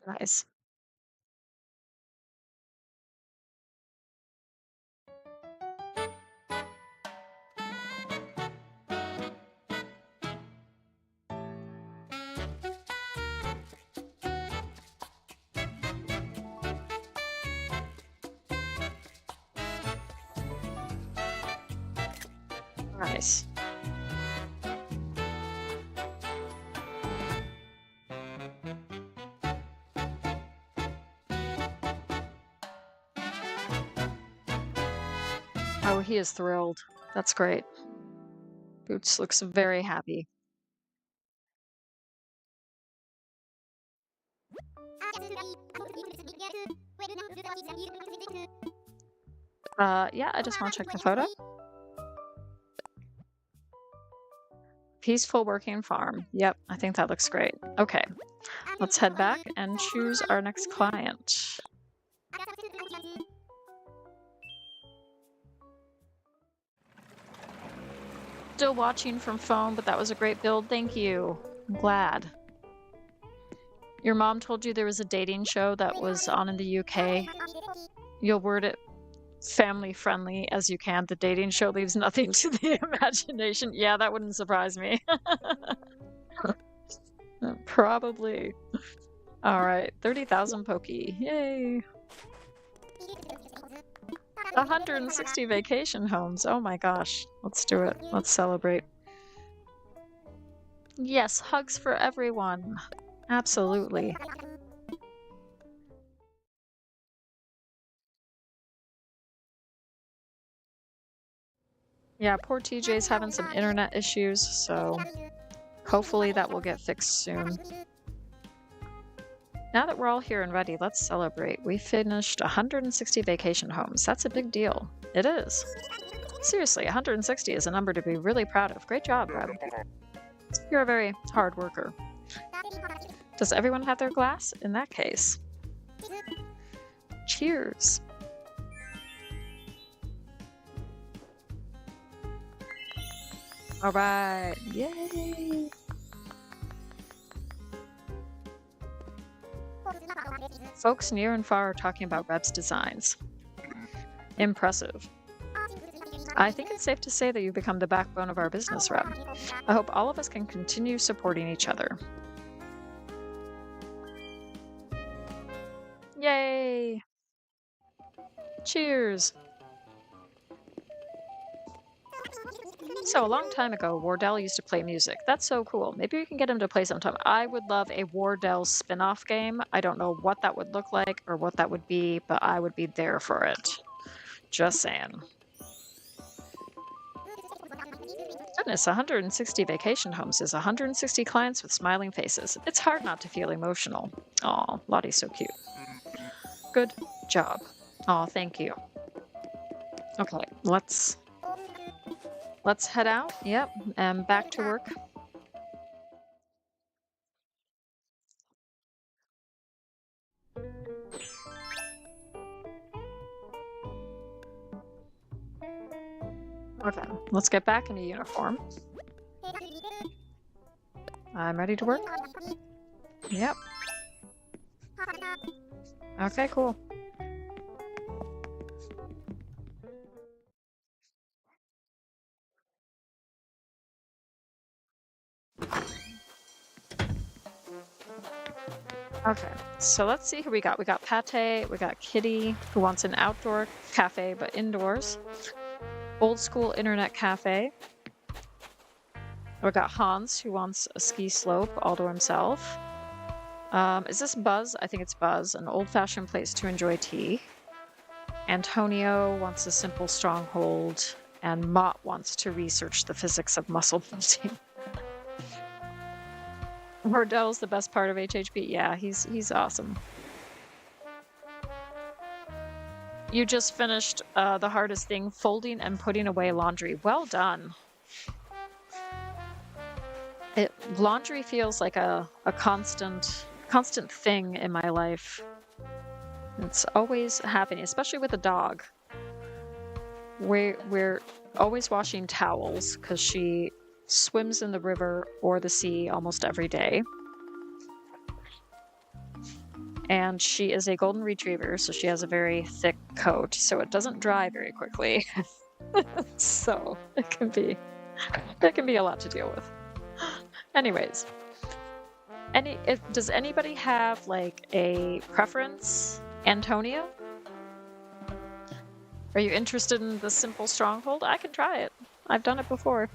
Nice. Nice. Oh, he is thrilled. That's great. Boots looks very happy. Yeah, I just want to check the photo. Peaceful working farm. Yep, I think that looks great. Okay, let's head back and choose our next client. Still watching from phone, but that was a great build. Thank you. I'm glad. Your mom told you there was a dating show that was on in the UK. You'll word it family friendly as you can. The dating show leaves nothing to the imagination. Yeah, that wouldn't surprise me. Probably. All right, 30,000 Poki. Yay. 160 vacation homes. Oh my gosh. Let's do it. Let's celebrate. Yes, hugs for everyone. Absolutely. Yeah, poor TJ's having some internet issues, so hopefully that will get fixed soon. Now that we're all here and ready, let's celebrate. We finished 160 vacation homes. That's a big deal. It is. Seriously, 160 is a number to be really proud of. Great job, Reb. You're a very hard worker. Does everyone have their glass? In that case, cheers. All right. Yay. Folks near and far are talking about Reb's designs. Impressive. I think it's safe to say that you've become the backbone of our business, Reb. I hope all of us can continue supporting each other. Yay! Cheers! So a long time ago, Wardell used to play music. That's so cool. Maybe we can get him to play sometime. I would love a Wardell spin-off game. I don't know what that would look like or what that would be, but I would be there for it. Just saying. Goodness, 160 vacation homes is 160 clients with smiling faces. It's hard not to feel emotional. Aw, Lottie's so cute. Good job. Aw, thank you. Okay, let's head out. Yep, and back to work. Okay, let's get back into uniform. I'm ready to work. Yep. Okay, cool. Okay, so let's see who we got. We got Pate, we got Kitty, who wants an outdoor cafe but indoors. Old school internet cafe. We got Hans, who wants a ski slope all to himself. Is this Buzz? I think it's Buzz. An old-fashioned place to enjoy tea. Antonio wants a simple stronghold. And Mott wants to research the physics of muscle building. Wardell's the best part of HHP. Yeah, he's awesome. You just finished the hardest thing, folding and putting away laundry. Well done. Laundry feels like a constant thing in my life. It's always happening, especially with a dog. We're always washing towels because she swims in the river or the sea almost every day. And she is a golden retriever, so she has a very thick coat, so it doesn't dry very quickly. So it can be a lot to deal with. Anyways, does anybody have like a preference, Antonio? Are you interested in the simple stronghold? I can try it. I've done it before.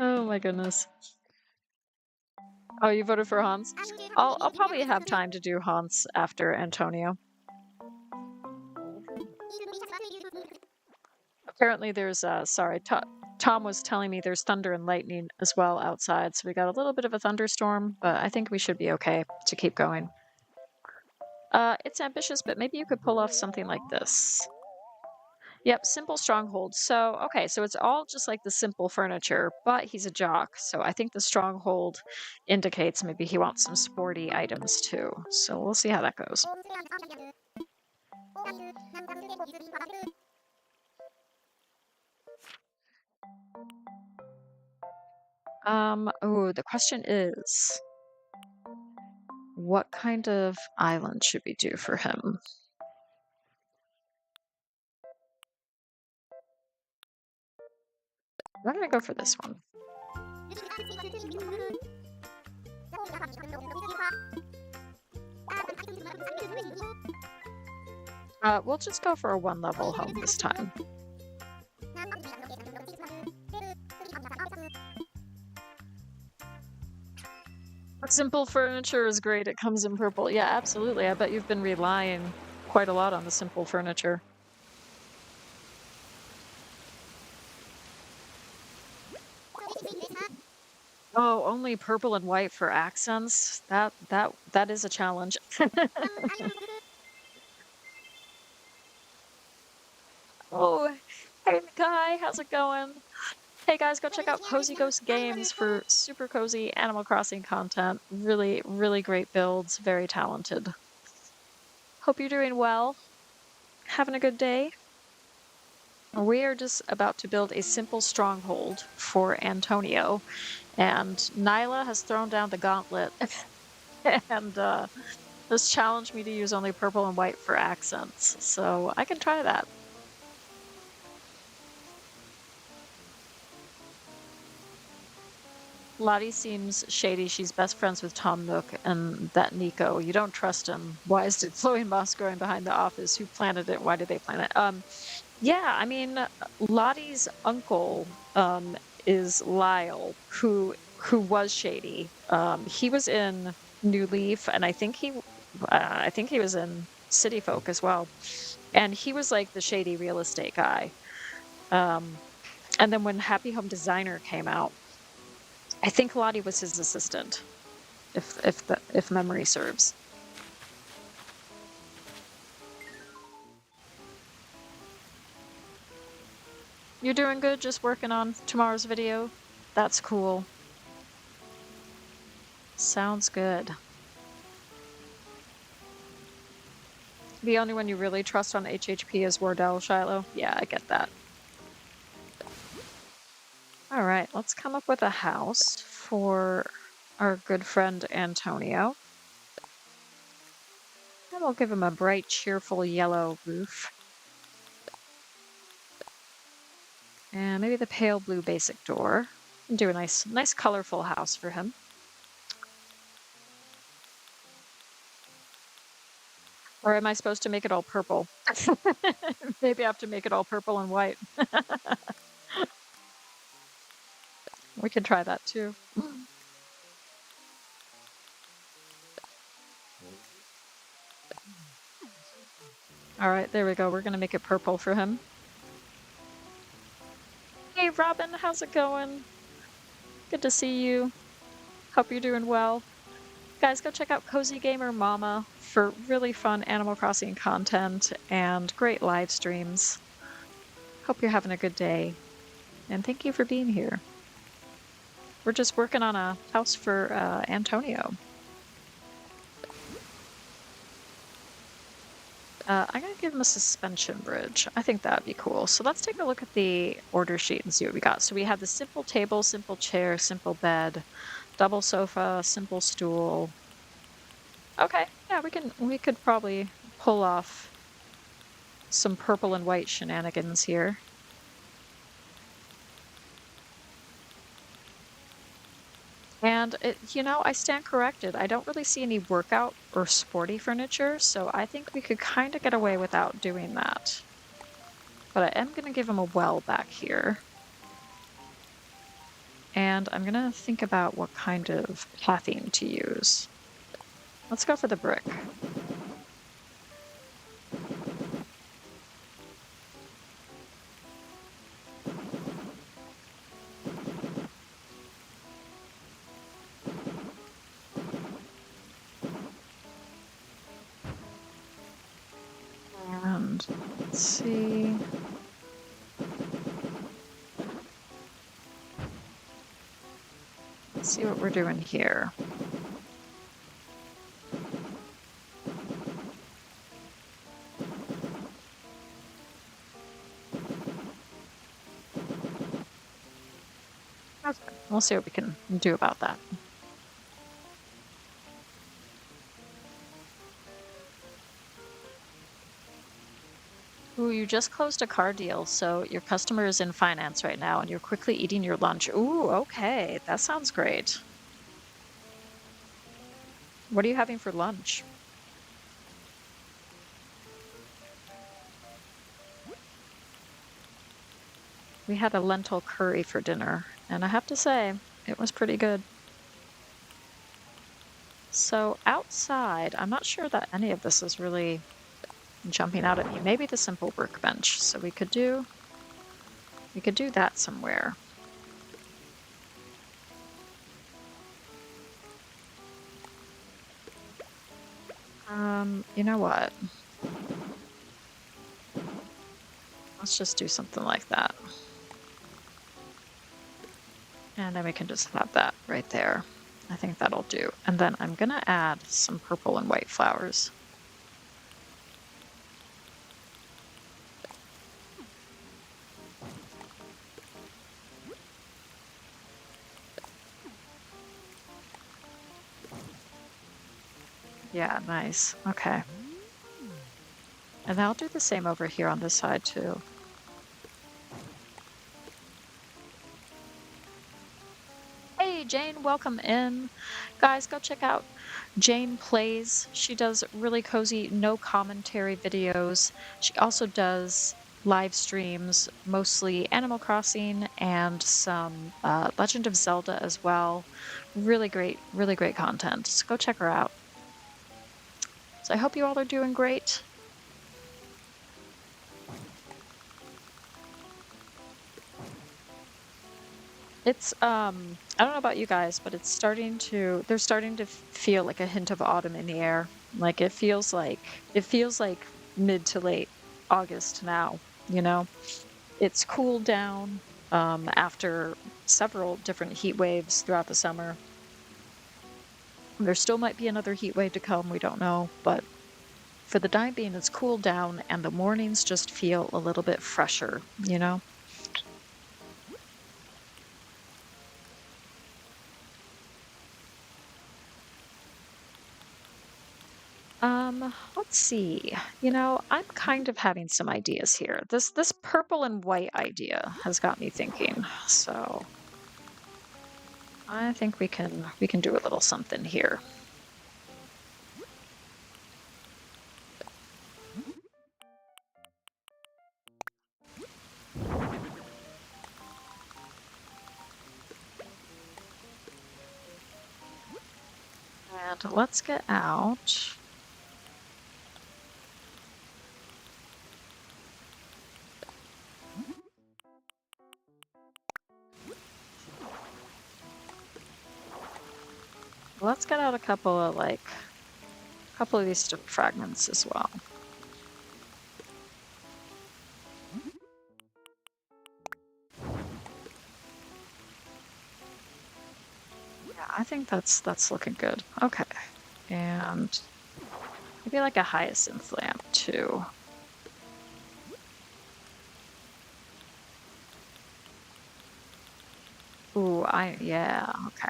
Oh my goodness. Oh, you voted for Hans? I'll probably have time to do Hans after Antonio. Apparently there's sorry, Tom was telling me there's thunder and lightning as well outside, so we got a little bit of a thunderstorm, but I think we should be okay to keep going. It's ambitious, but maybe you could pull off something like this. Yep, simple stronghold. So, okay, so it's all just like the simple furniture, but he's a jock, so I think the stronghold indicates maybe he wants some sporty items too. So we'll see how that goes. Oh, the question is, what kind of island should we do for him? Why don't I go for this one? We'll just go for a one-level home this time. Simple furniture is great. It comes in purple. Yeah, absolutely. I bet you've been relying quite a lot on the simple furniture. Oh, only purple and white for accents? That is a challenge. Oh, hey Guy, how's it going? Hey guys, go check out Cozy Ghost Games for super cozy Animal Crossing content. Really, really great builds. Very talented. Hope you're doing well. Having a good day. We are just about to build a simple stronghold for Antonio, and Nyla has thrown down the gauntlet and has challenged me to use only purple and white for accents. So I can try that. Lottie seems shady. She's best friends with Tom Nook and that Nico. You don't trust him. Why is the flowing moss growing behind the office? Who planted it? Why did they plant it? Yeah, I mean, Lottie's uncle is Lyle, who was shady. He was in New Leaf, and I think he was in City Folk as well. And he was like the shady real estate guy. Um, and then when Happy Home Designer came out, I think Lottie was his assistant, if memory serves. You're doing good, just working on tomorrow's video. That's cool. Sounds good. The only one you really trust on HHP is Wardell, Shiloh. Yeah, I get that. All right, let's come up with a house for our good friend Antonio. And we'll give him a bright, cheerful yellow roof. And maybe the pale blue basic door. Do a nice colorful house for him. Or am I supposed to make it all purple? Maybe I have to make it all purple and white. We can try that too. All right, there we go. We're going to make it purple for him. Hey, Robin, how's it going? Good to see you. Hope you're doing well. Guys, go check out Cozy Gamer Mama for really fun Animal Crossing content and great live streams. Hope you're having a good day. And thank you for being here. We're just working on a house for Antonio. I'm going to give him a suspension bridge. I think that'd be cool. So let's take a look at the order sheet and see what we got. So we have the simple table, simple chair, simple bed, double sofa, simple stool. Okay, yeah, we could probably pull off some purple and white shenanigans here. And I stand corrected. I don't really see any workout or sporty furniture, so I think we could kind of get away without doing that. But I am going to give him a well back here. And I'm going to think about what kind of pathing to use. Let's go for the brick. And let's see. Let's see what we're doing here. Okay, we'll see what we can do about that. Ooh, you just closed a car deal, so your customer is in finance right now, and you're quickly eating your lunch. Ooh, okay, that sounds great. What are you having for lunch? We had a lentil curry for dinner, and I have to say, it was pretty good. So outside, I'm not sure that any of this is really jumping out at me. Maybe the simple workbench. So we could do that somewhere. You know what? Let's just do something like that. And then we can just have that right there. I think that'll do. And then I'm gonna add some purple and white flowers. Yeah, nice. Okay. And I'll do the same over here on this side too. Hey, Jane, welcome in. Guys, go check out Jane Plays. She does really cozy, no commentary videos. She also does live streams, mostly Animal Crossing and some Legend of Zelda as well. Really great content. So go check her out. So I hope you all are doing great. It's I don't know about you guys, but there's starting to feel like a hint of autumn in the air. Like it feels like mid to late August now, you know. It's cooled down after several different heat waves throughout the summer. There still might be another heat wave to come, we don't know, but for the time being it's cooled down and the mornings just feel a little bit fresher, you know. Let's see. You know, I'm kind of having some ideas here. This purple and white idea has got me thinking. So I think we can do a little something here. And let's get out. Let's get out a couple of these fragments as well. Yeah, I think that's looking good. Okay. And maybe like a hyacinth lamp too. Ooh, yeah, okay.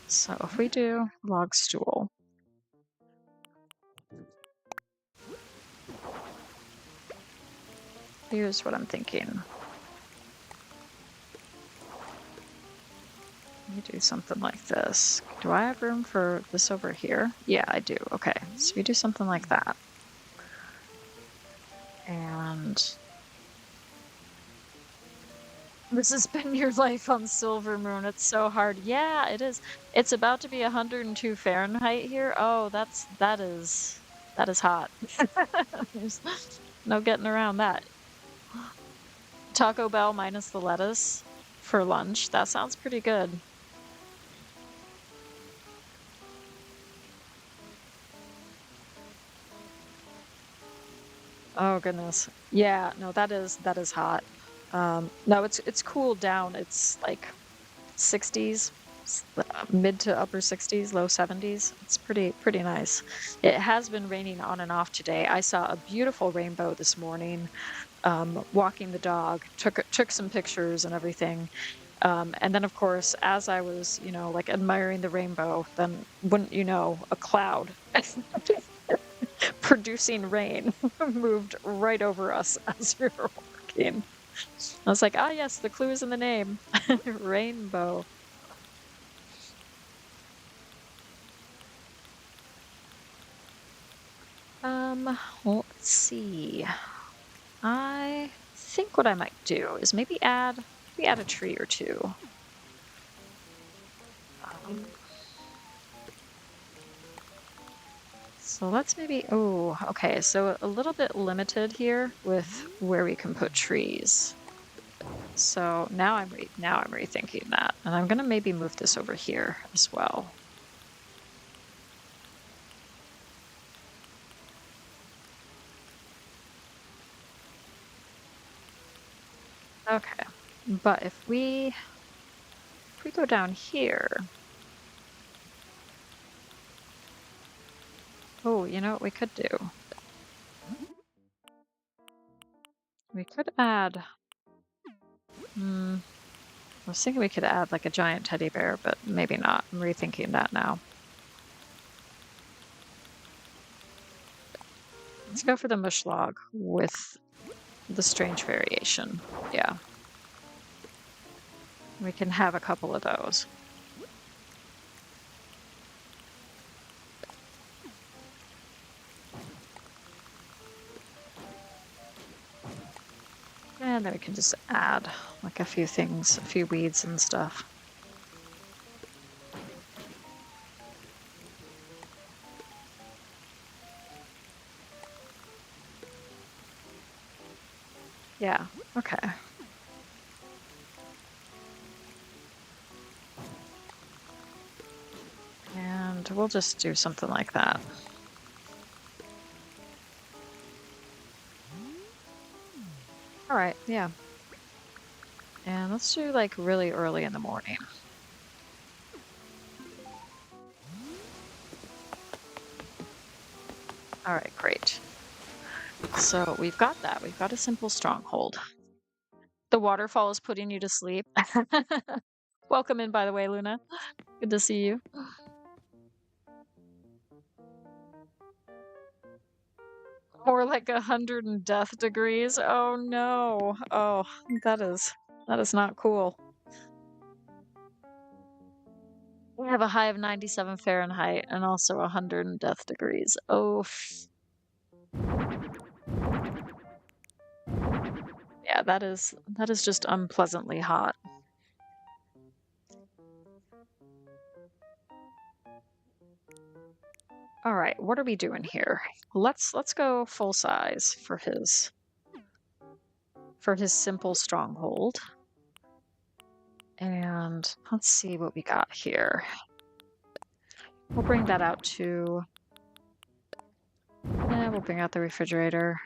So if we do log stool, here's what I'm thinking. Let me do something like this. Do I have room for this over here? Yeah, I do. Okay, so we do something like that. And this has been your life on Silver Moon. It's so hard. Yeah, it is. It's about to be 102 Fahrenheit here. Oh, that is hot. There's no getting around that. Taco Bell minus the lettuce for lunch. That sounds pretty good. Oh goodness. Yeah, no, that is hot. No, it's cooled down. It's like 60s, mid to upper 60s, low 70s. It's pretty nice. It has been raining on and off today. I saw a beautiful rainbow this morning, walking the dog, took some pictures and everything. And then of course, as I was, like admiring the rainbow, then wouldn't you know, a cloud producing rain moved right over us as we were walking. I was like, ah, yes, the clue is in the name. Rainbow. Let's see. I think what I might do is maybe add a tree or two. Um, So let's maybe, oh, okay. So a little bit limited here with where we can put trees. So now I'm rethinking that, and I'm gonna maybe move this over here as well. Okay, but if we go down here, oh, you know what we could do? We could add. I was thinking we could add like a giant teddy bear, but maybe not. I'm rethinking that now. Let's go for the mush log with the strange variation. Yeah, we can have a couple of those. And then we can just add like a few things, a few weeds and stuff. Yeah, okay. And we'll just do something like that. All right, yeah. And let's do like really early in the morning. All right, great. So we've got that. We've got a simple stronghold. The waterfall is putting you to sleep. Welcome in, by the way, Luna. Good to see you. More like 100 and death degrees. Oh no. Oh, that is not cool. We have a high of 97 Fahrenheit and also 100 and death degrees. Oh, yeah, that is just unpleasantly hot. All right, what are we doing here? Let's go full size for his simple stronghold. And let's see what we got here. We'll bring that out to we'll bring out the refrigerator.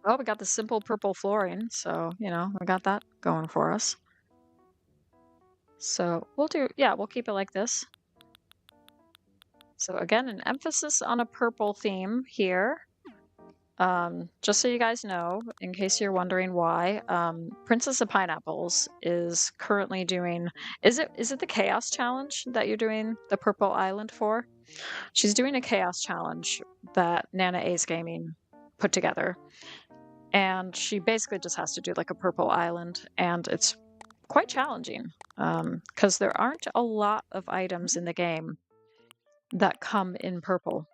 Well, we got the simple purple flooring, so you know, we got that going for us. So we'll keep it like this. So again, an emphasis on a purple theme here. Just so you guys know, in case you're wondering why, Princess of Pineapples is currently doing. Is it the Chaos Challenge that you're doing the Purple Island for? She's doing a Chaos Challenge that Nana Ace Gaming put together, and she basically just has to do like a Purple Island, and it's quite challenging because there aren't a lot of items in the game that come in purple.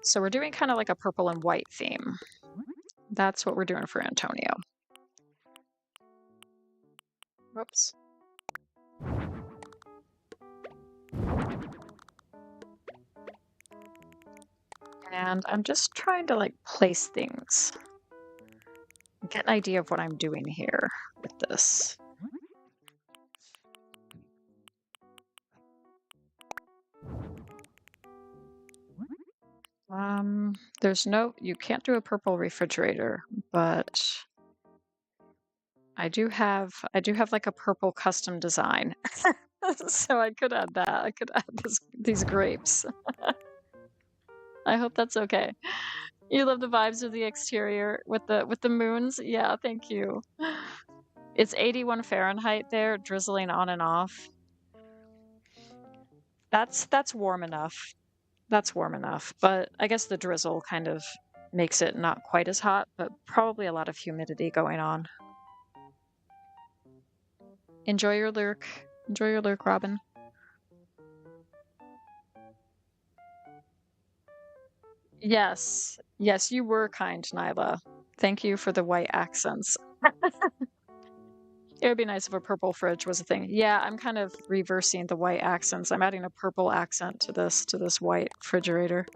So we're doing kind of like a purple and white theme. That's what we're doing for Antonio. Whoops. And I'm just trying to like place things. Get an idea of what I'm doing here with this. You can't do a purple refrigerator, but I do have like a purple custom design. So I could add that. I could add these grapes. I hope that's okay. You love the vibes of the exterior with the moons? Yeah, thank you. It's 81 Fahrenheit there, drizzling on and off. That's warm enough. That's warm enough. But I guess the drizzle kind of makes it not quite as hot, but probably a lot of humidity going on. Enjoy your lurk. Enjoy your lurk, Robin. Yes. Yes, you were kind, Nyla. Thank you for the white accents. It would be nice if a purple fridge was a thing. Yeah, I'm kind of reversing the white accents. I'm adding a purple accent to this white refrigerator.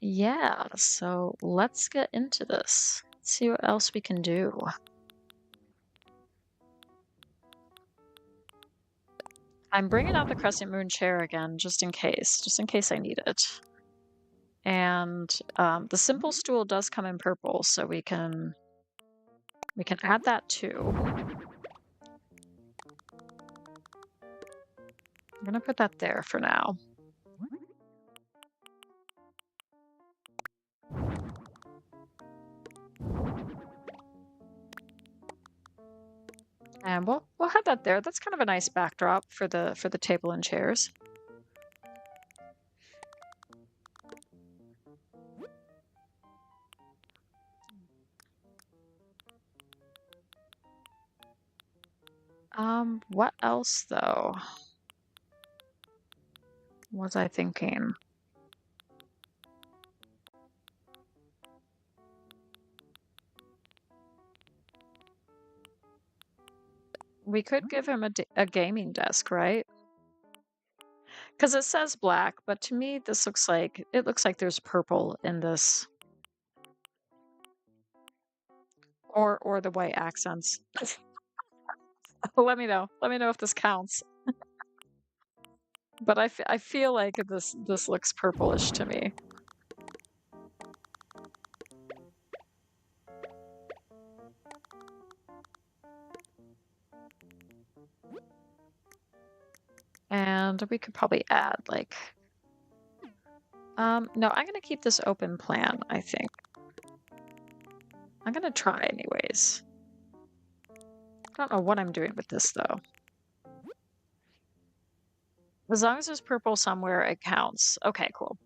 Yeah, so let's get into this. See what else we can do. I'm bringing out the crescent moon chair again, just in case I need it. And the simple stool does come in purple, so we can add that too. I'm gonna put that there for now. And we'll have that there. That's kind of a nice backdrop for the table and chairs. What else though? Was I thinking? We could give him a gaming desk, right? Because it says black, but to me this looks like there's purple in this, or the white accents. Let me know. Let me know if this counts. But I feel like this looks purplish to me. And we could probably add like, no, I'm gonna keep this open plan, I think. I'm gonna try anyways. I don't know what I'm doing with this though. As long as there's purple somewhere, it counts. Okay, cool.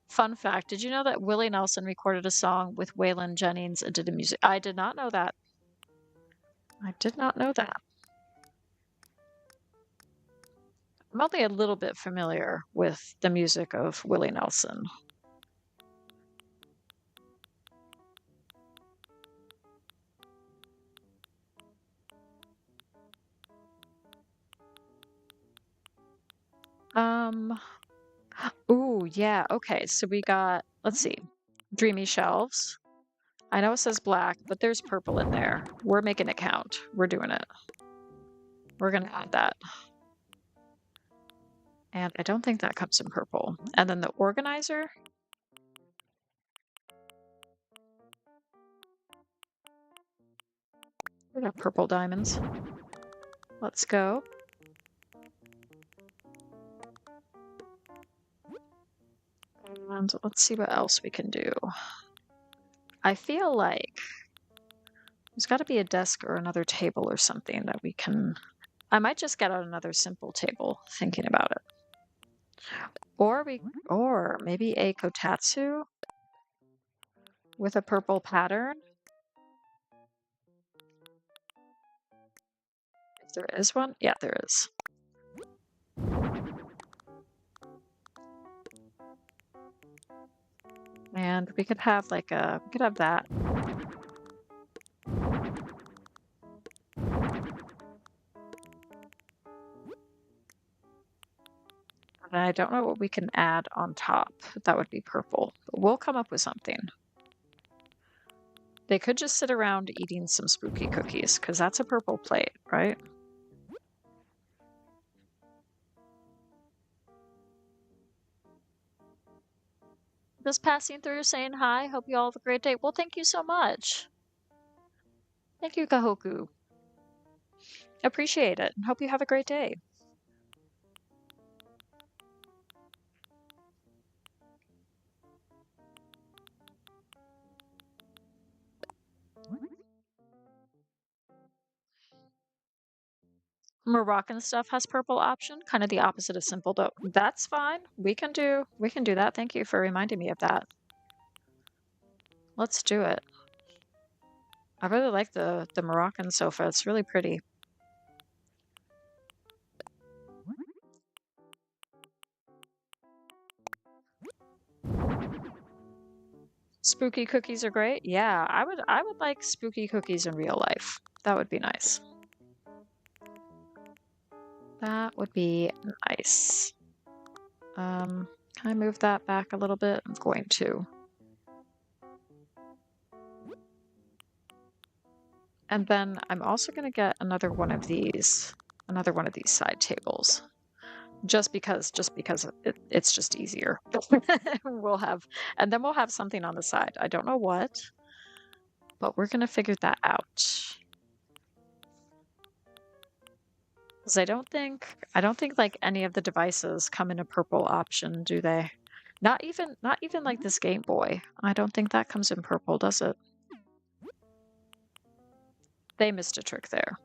Fun fact, did you know that Willie Nelson recorded a song with Waylon Jennings and did the music? I did not know that. I did not know that. I'm only a little bit familiar with the music of Willie Nelson. Ooh, yeah, okay, so we got, let's see, Dreamy Shelves. I know it says black, but there's purple in there. We're making it count. We're doing it. We're gonna add that. And I don't think that comes in purple. And then the organizer. We got purple diamonds. Let's go. And let's see what else we can do. I feel like there's got to be a desk or another table or something that we can... I might just get out another simple table, thinking about it. Or maybe a kotatsu with a purple pattern. If there is one? Yeah, there is. And we could have like we could have that. And I don't know what we can add on top. That would be purple. But we'll come up with something. They could just sit around eating some spooky cookies, because that's a purple plate, right? Just passing through saying hi. Hope you all have a great day. Well, thank you so much. Thank you, Kahoku. Appreciate it. And hope you have a great day. Moroccan stuff has purple option, kind of the opposite of simple dough. That's fine. We can do that. Thank you for reminding me of that. Let's do it. I really like the Moroccan sofa. It's really pretty. Spooky cookies are great. Yeah, I would like spooky cookies in real life. That would be nice. That would be nice. Can I move that back a little bit? I'm going to. And then I'm also going to get another one of these side tables. Just because it's just easier. And then we'll have something on the side. I don't know what, but we're going to figure that out. Because I don't think like any of the devices come in a purple option, do they? Not even like this Game Boy. I don't think that comes in purple, does it? They missed a trick there.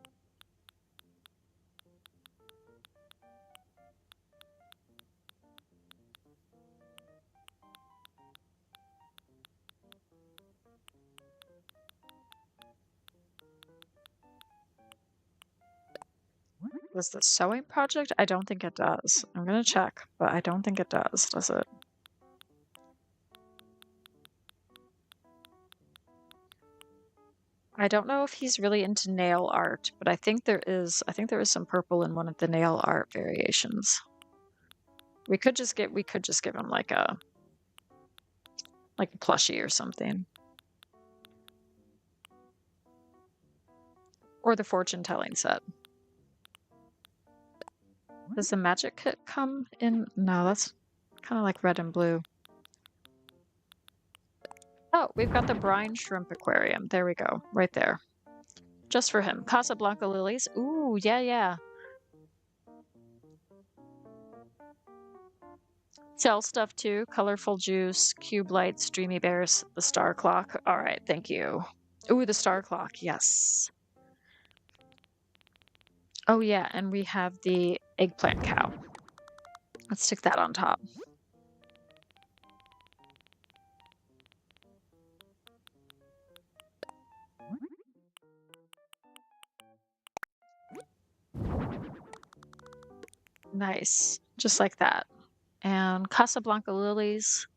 Does the sewing project? I don't think it does. I'm gonna check, but I don't think it does it? I don't know if he's really into nail art, but I think there is some purple in one of the nail art variations. We could just give him like a plushie or something. Or the fortune telling set. Does the magic kit come in? No, that's kind of like red and blue. Oh, we've got the brine shrimp aquarium. There we go. Right there. Just for him. Casablanca lilies. Ooh, yeah. Cell stuff too. Colorful juice, cube lights, dreamy bears, the star clock. All right, thank you. Ooh, the star clock. Yes. Oh yeah, and we have the eggplant cow. Let's stick that on top. Nice. Just like that. And Casablanca lilies.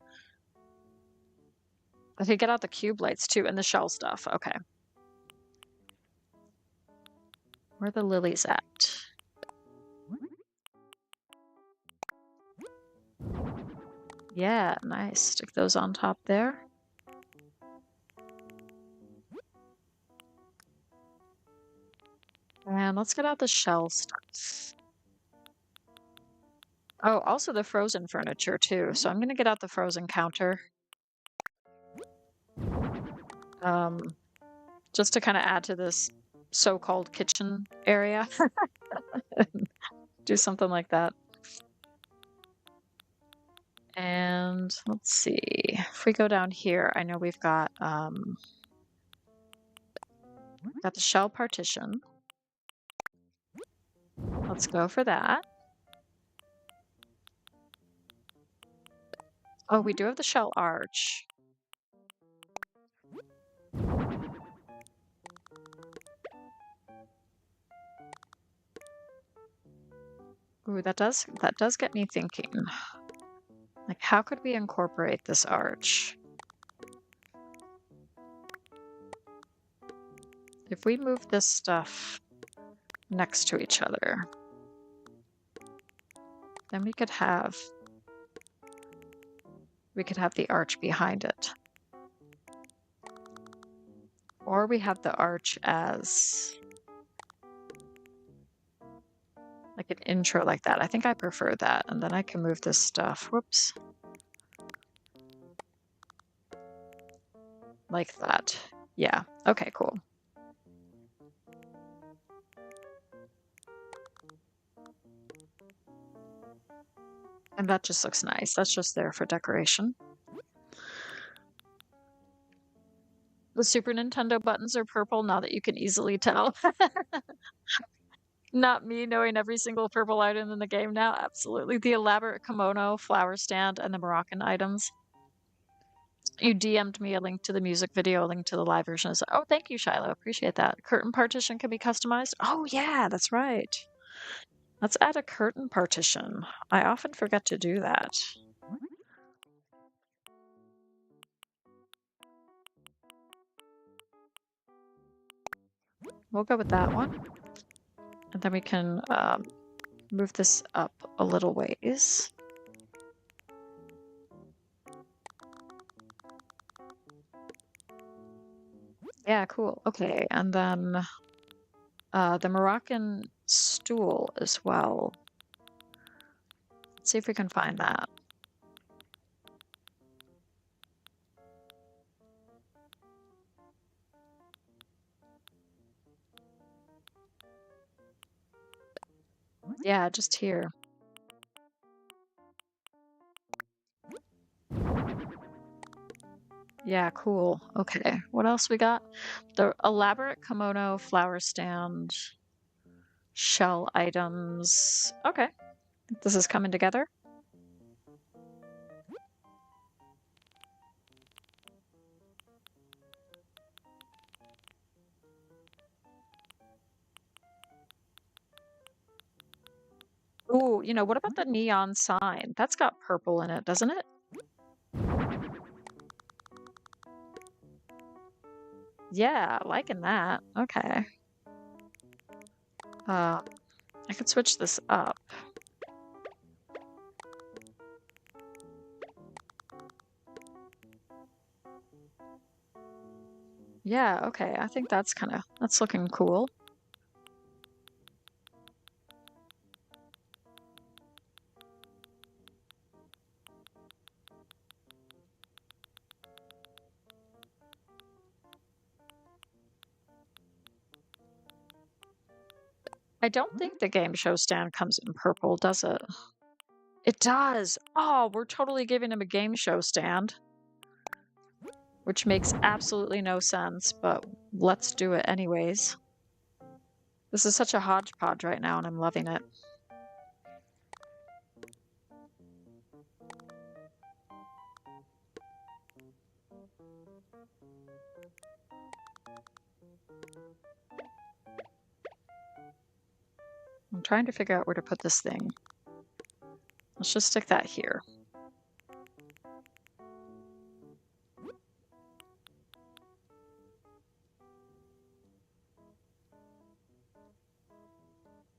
I could get out the cube lights too and the shell stuff. Okay. Where are the lilies at? Yeah, nice. Stick those on top there. And let's get out the shell stuff. Oh, also the frozen furniture too. So I'm gonna get out the frozen counter. Just to kind of add to this so-called kitchen area. Do something like that. And let's see. If we go down here, I know we've got the shell partition. Let's go for that. Oh, we do have the shell arch. Ooh, that does get me thinking. Like, how could we incorporate this arch? If we move this stuff next to each other, then we could have the arch behind it. Or we have the arch as like an intro like that. I think I prefer that. And then I can move this stuff. Whoops. Like that. Yeah. Okay, cool. And that just looks nice. That's just there for decoration. The Super Nintendo buttons are purple, now that you can easily tell. Not me knowing every single purple item in the game now. Absolutely. The elaborate kimono, flower stand, and the Moroccan items. You DM'd me a link to the music video, a link to the live version. Oh, thank you, Shiloh. Appreciate that. Curtain partition can be customized. Oh, yeah, that's right. Let's add a curtain partition. I often forget to do that. We'll go with that one. And then we can move this up a little ways. Yeah, cool. Okay, and then the Moroccan stool as well. Let's see if we can find that. Yeah, just here. Yeah, cool. Okay, what else we got? The elaborate kimono, flower stand, shell items. Okay, this is coming together. Ooh, you know, what about the neon sign? That's got purple in it, doesn't it? Yeah, liking that. Okay. I could switch this up. Yeah, okay. I think that's that's looking cool. I don't think the game show stand comes in purple, does it? It does. Oh, we're totally giving him a game show stand, which makes absolutely no sense, but let's do it anyways. This is such a hodgepodge right now, and I'm loving it. I'm trying to figure out where to put this thing. Let's just stick that here.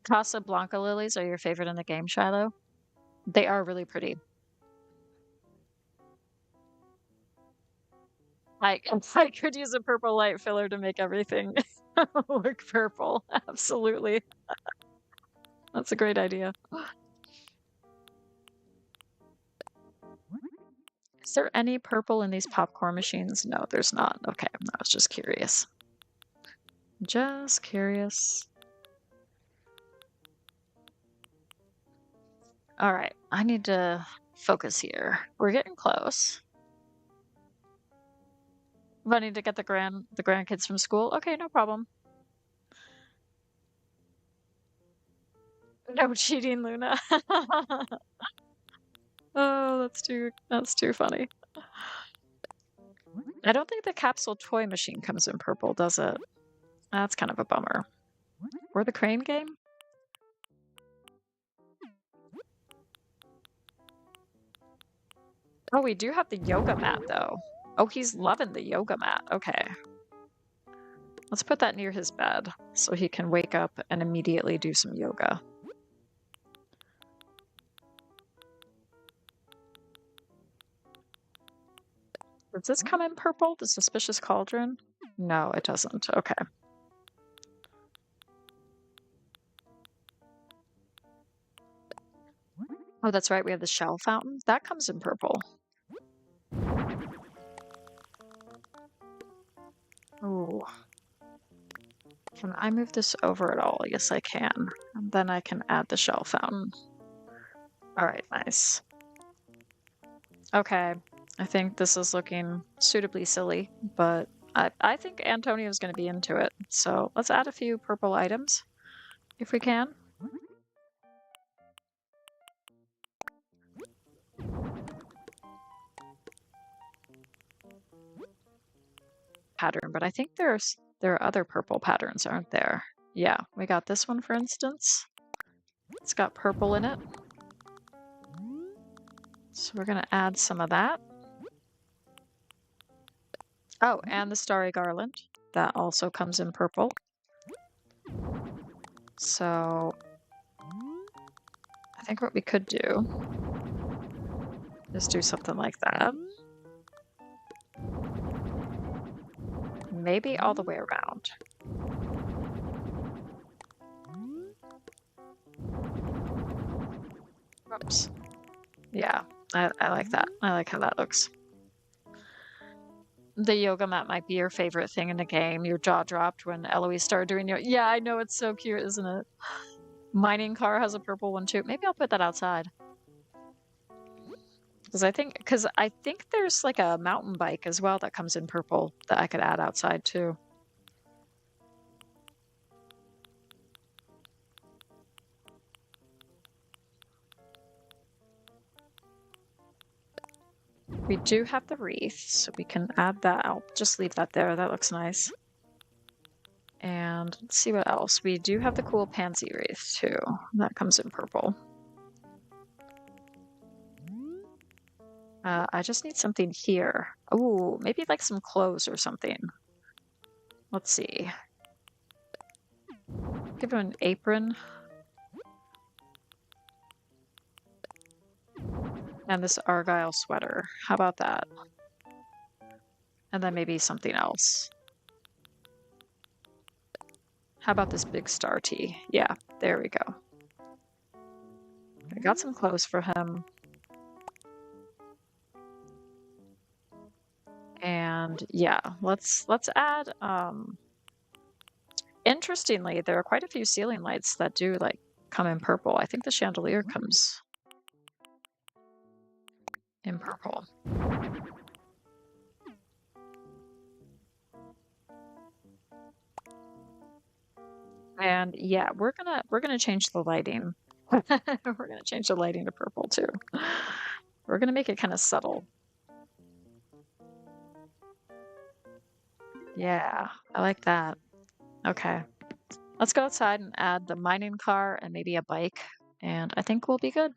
Casablanca lilies are your favorite in the game, Shiloh? They are really pretty. I could use a purple light filler to make everything look purple. Absolutely. That's a great idea. Is there any purple in these popcorn machines? No, there's not. Okay, I was just curious. Just curious. All right, I need to focus here. We're getting close. Running to get the grandkids from school. Okay, no problem. No cheating, Luna. Oh, that's too funny. I don't think the capsule toy machine comes in purple, does it? That's kind of a bummer. Or the crane game? Oh, we do have the yoga mat though. Oh, he's loving the yoga mat. Okay. Let's put that near his bed so he can wake up and immediately do some yoga. Does this come in purple? The suspicious cauldron? No, it doesn't. Okay. Oh, that's right. We have the shell fountain. That comes in purple. Oh. Can I move this over at all? Yes, I can. And then I can add the shell fountain. All right, nice. Okay. I think this is looking suitably silly, but I think Antonio's going to be into it. So let's add a few purple items if we can. Pattern, but I think there are other purple patterns, aren't there? Yeah, we got this one, for instance. It's got purple in it. So we're going to add some of that. Oh, and the starry garland. That also comes in purple. So I think what we could do is do something like that. Maybe all the way around. Oops. Yeah, I like that. I like how that looks. The yoga mat might be your favorite thing in the game. Your jaw dropped when Eloise started doing yoga. Yeah, I know, it's so cute, isn't it? Mining car has a purple one too. Maybe I'll put that outside. Because I think there's like a mountain bike as well that comes in purple that I could add outside too. We do have the wreath, so we can add that. I'll just leave that there. That looks nice. And let's see what else. We do have the cool pansy wreath too. That comes in purple. I just need something here. Ooh, maybe like some clothes or something. Let's see. Give him an apron. And this Argyle sweater. How about that? And then maybe something else. How about this big star tee? Yeah, there we go. I got some clothes for him. And yeah, let's add interestingly, there are quite a few ceiling lights that do like come in purple. I think the chandelier comes in purple. And yeah, we're gonna change the lighting. We're gonna change the lighting to purple too. We're gonna make it kind of subtle. Yeah, I like that. Okay. Let's go outside and add the mining car and maybe a bike, and I think we'll be good.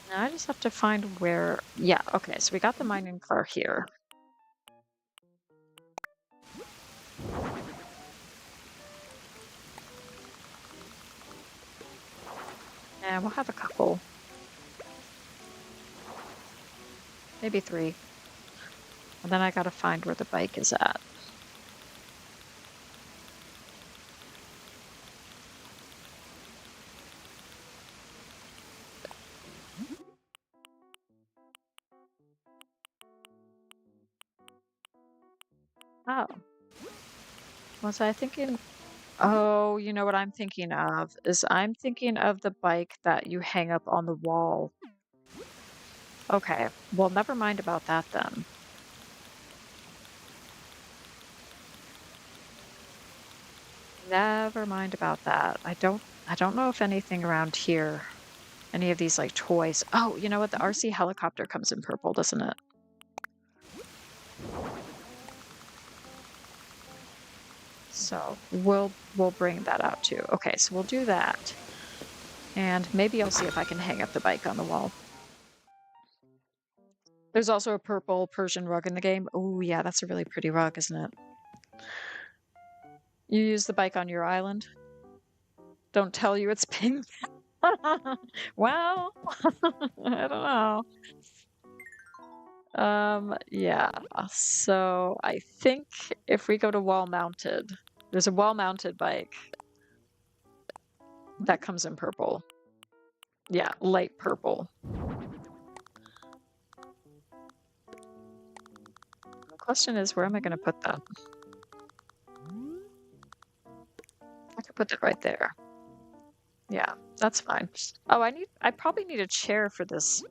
Now I just have to find where... Yeah, okay, so we got the mining car here. And we'll have a couple. Maybe 3. And then I gotta find where the bike is at. Oh. Was I thinking... Oh, you know what I'm thinking of? Is I'm thinking of the bike that you hang up on the wall. Okay, well, never mind about that then. Never mind about that. I don't know if anything around here, any of these like toys. Oh, you know what? The RC helicopter comes in purple, doesn't it? So we'll bring that out too. Okay, so we'll do that. And maybe I'll see if I can hang up the bike on the wall. There's also a purple Persian rug in the game. Oh yeah, that's a really pretty rug, isn't it? You use the bike on your island? Don't tell you it's pink. Well, I don't know. Yeah, so I think if we go to wall mounted, there's a wall mounted bike that comes in purple. Yeah, light purple. The question is, where am I going to put that? I could put it right there. Yeah, that's fine. Oh, I probably need a chair for this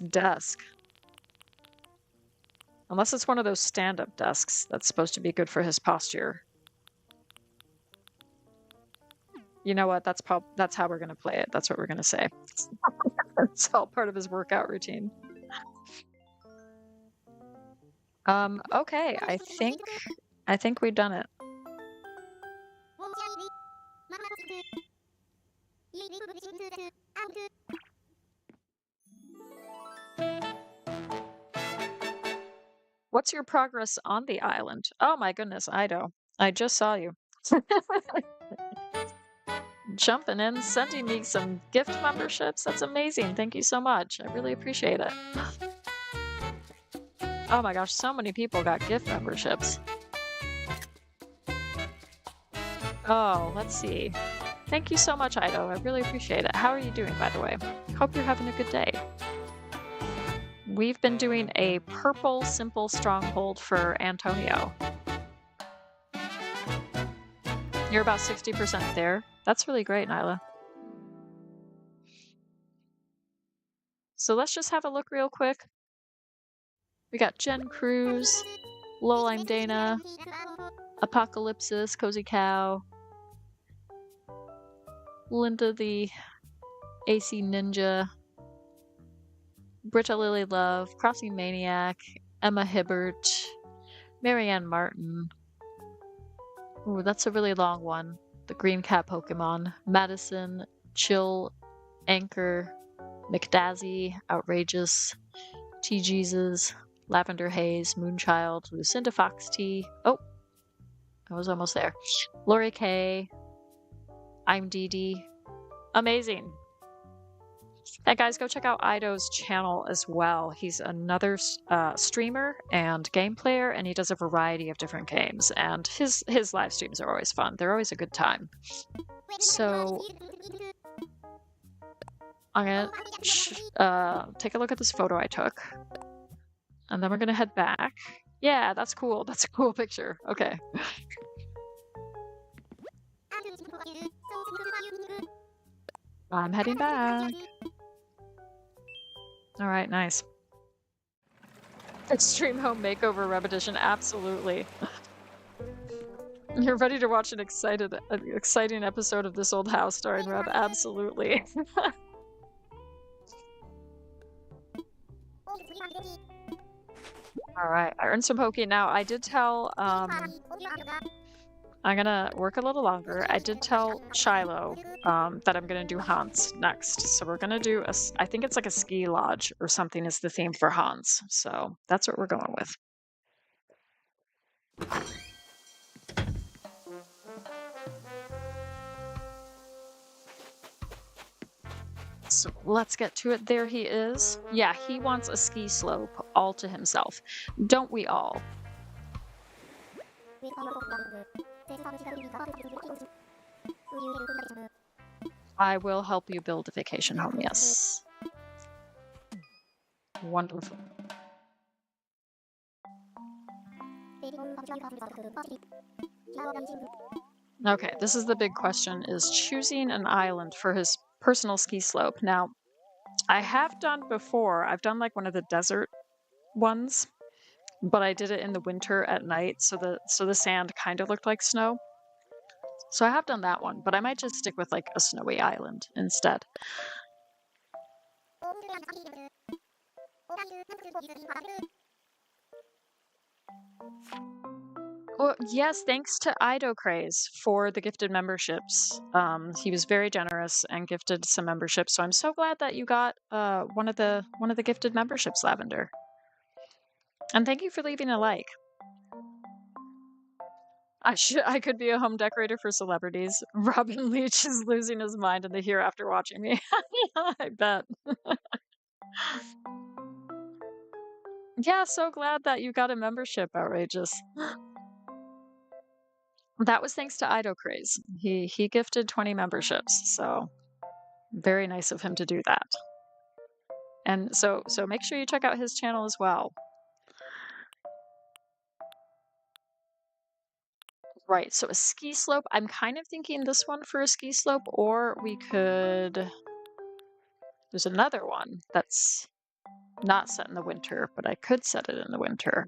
desk. Unless it's one of those stand-up desks that's supposed to be good for his posture. You know what? That's how we're going to play it. That's what we're going to say. It's all part of his workout routine. Okay, I think we've done it. What's your progress on the island? Oh my goodness, Ido. I just saw you. Jumping in, sending me some gift memberships. That's amazing. Thank you so much. I really appreciate it. Oh my gosh, so many people got gift memberships. Oh, let's see. Thank you so much, Ido. I really appreciate it. How are you doing, by the way? Hope you're having a good day. We've been doing a purple simple stronghold for Antonio. You're about 60% there. That's really great, Nyla. So let's just have a look real quick. We got Jen Cruz, Lol, I'm Dana, Apocalypsis, Cozy Cow, Linda the AC Ninja, Britta Lily Love, Crossing Maniac, Emma Hibbert, Marianne Martin. Ooh, that's a really long one. The Green Cat Pokemon, Madison, Chill, Anchor, McDazzy, Outrageous, T Jesus, Lavender Haze, Moonchild, Lucinda Fox T. Oh, I was almost there. Lori K. I'm Dee Dee. Amazing. And guys, go check out Ido's channel as well. He's another streamer and game player, and he does a variety of different games. And his live streams are always fun. They're always a good time. So I'm gonna take a look at this photo I took, and then we're gonna head back. Yeah, that's cool. That's a cool picture. Okay. I'm heading back. All right, nice. Extreme home makeover repetition, absolutely. You're ready to watch an exciting episode of This Old House starring Reb? Absolutely. All right, I earned some Poké. Now, I did tell, I'm gonna work a little longer. I did tell Shiloh that I'm gonna do Hans next. So we're gonna do I think it's like a ski lodge or something is the theme for Hans. So that's what we're going with. So let's get to it. There he is. Yeah, he wants a ski slope all to himself. Don't we all? I will help you build a vacation home, yes. Wonderful. Okay, this is the big question, is choosing an island for his personal ski slope. Now, I have done before, I've done like one of the desert ones, but I did it in the winter at night, so the sand kind of looked like snow. So I have done that one, but I might just stick with like a snowy island instead. Well, yes, thanks to Ido Craze for the gifted memberships. He was very generous and gifted some memberships, so I'm so glad that you got one of the gifted memberships, Lavender. And thank you for leaving a like. I could be a home decorator for celebrities. Robin Leach is losing his mind in the here after watching me. I bet. Yeah, so glad that you got a membership, Outrageous. That was thanks to Ido Craze. He gifted 20 memberships, so very nice of him to do that. And so make sure you check out his channel as well. Right, so a ski slope. I'm kind of thinking this one for a ski slope, or we could... There's another one that's not set in the winter, but I could set it in the winter.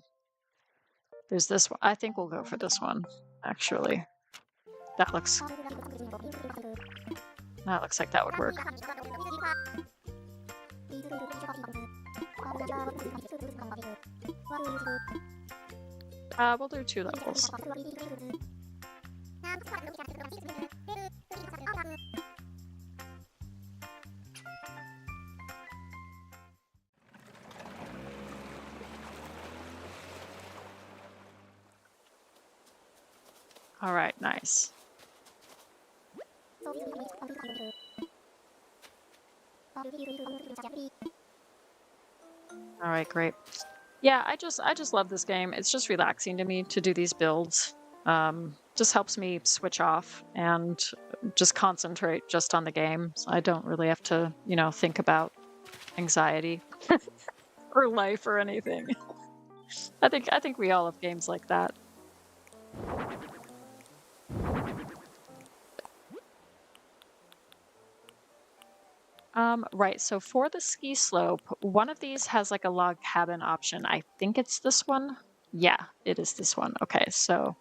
There's this one. I think we'll go for this one, actually. That looks like that would work. We'll do 2 levels. All right, nice. All right, great. Yeah, I just love this game. It's just relaxing to me to do these builds. Just helps me switch off and just concentrate just on the game. So I don't really have to, think about anxiety or life or anything. I think we all have games like that. Right. So for the ski slope, one of these has like a log cabin option. I think it's this one. Yeah, it is this one. Okay, so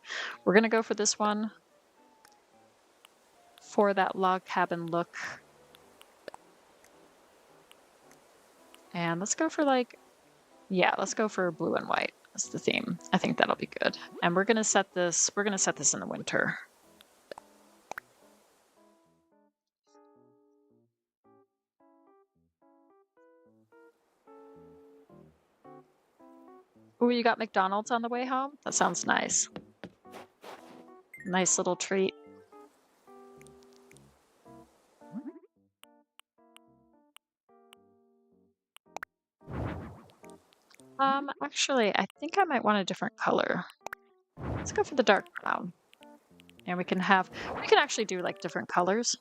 we're gonna go for this one for that log cabin look. And let's go for yeah, let's go for blue and white as the theme. I think that'll be good. And we're gonna set this in the winter. Oh, you got McDonald's on the way home? That sounds nice. Nice little treat. Actually, I think I might want a different color. Let's go for the dark brown. And we can actually do like different colors.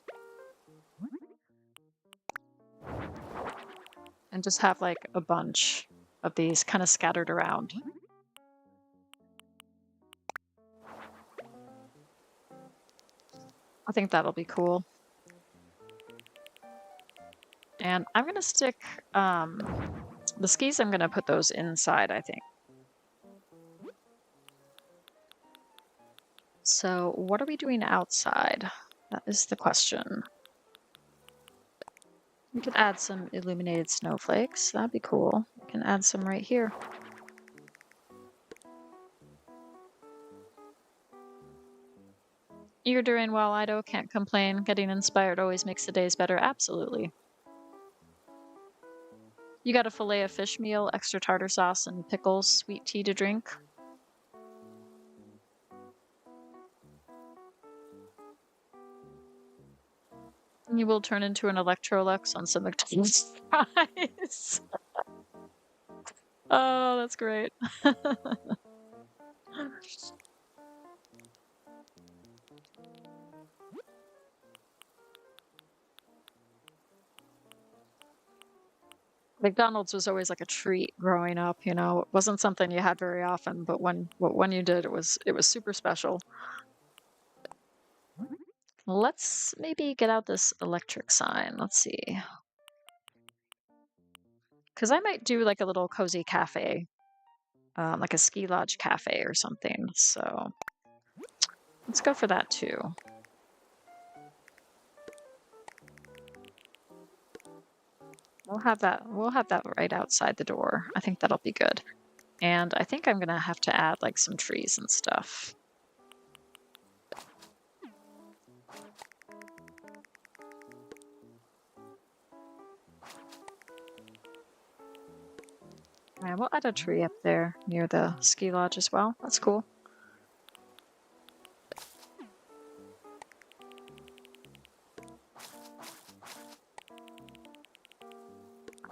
And just have like a bunch of these kind of scattered around. I think that'll be cool. And I'm gonna stick the skis, I'm gonna put those inside, I think. So what are we doing outside? That is the question. We could add some illuminated snowflakes. That'd be cool. We can add some right here. You're doing well, Ido. Can't complain. Getting inspired always makes the days better. Absolutely. You got a fillet of fish meal, extra tartar sauce, and pickles, sweet tea to drink. You will turn into an Electrolux on some McDonald's fries. Oh, that's great. McDonald's was always like a treat growing up, It wasn't something you had very often, but when you did, it was super special. Let's maybe get out this electric sign. Let's see. Because I might do like a little cozy cafe, like a ski lodge cafe or something. So let's go for that too. We'll have that right outside the door. I think that'll be good. And I think I'm gonna have to add like some trees and stuff. And we'll add a tree up there near the ski lodge as well. That's cool.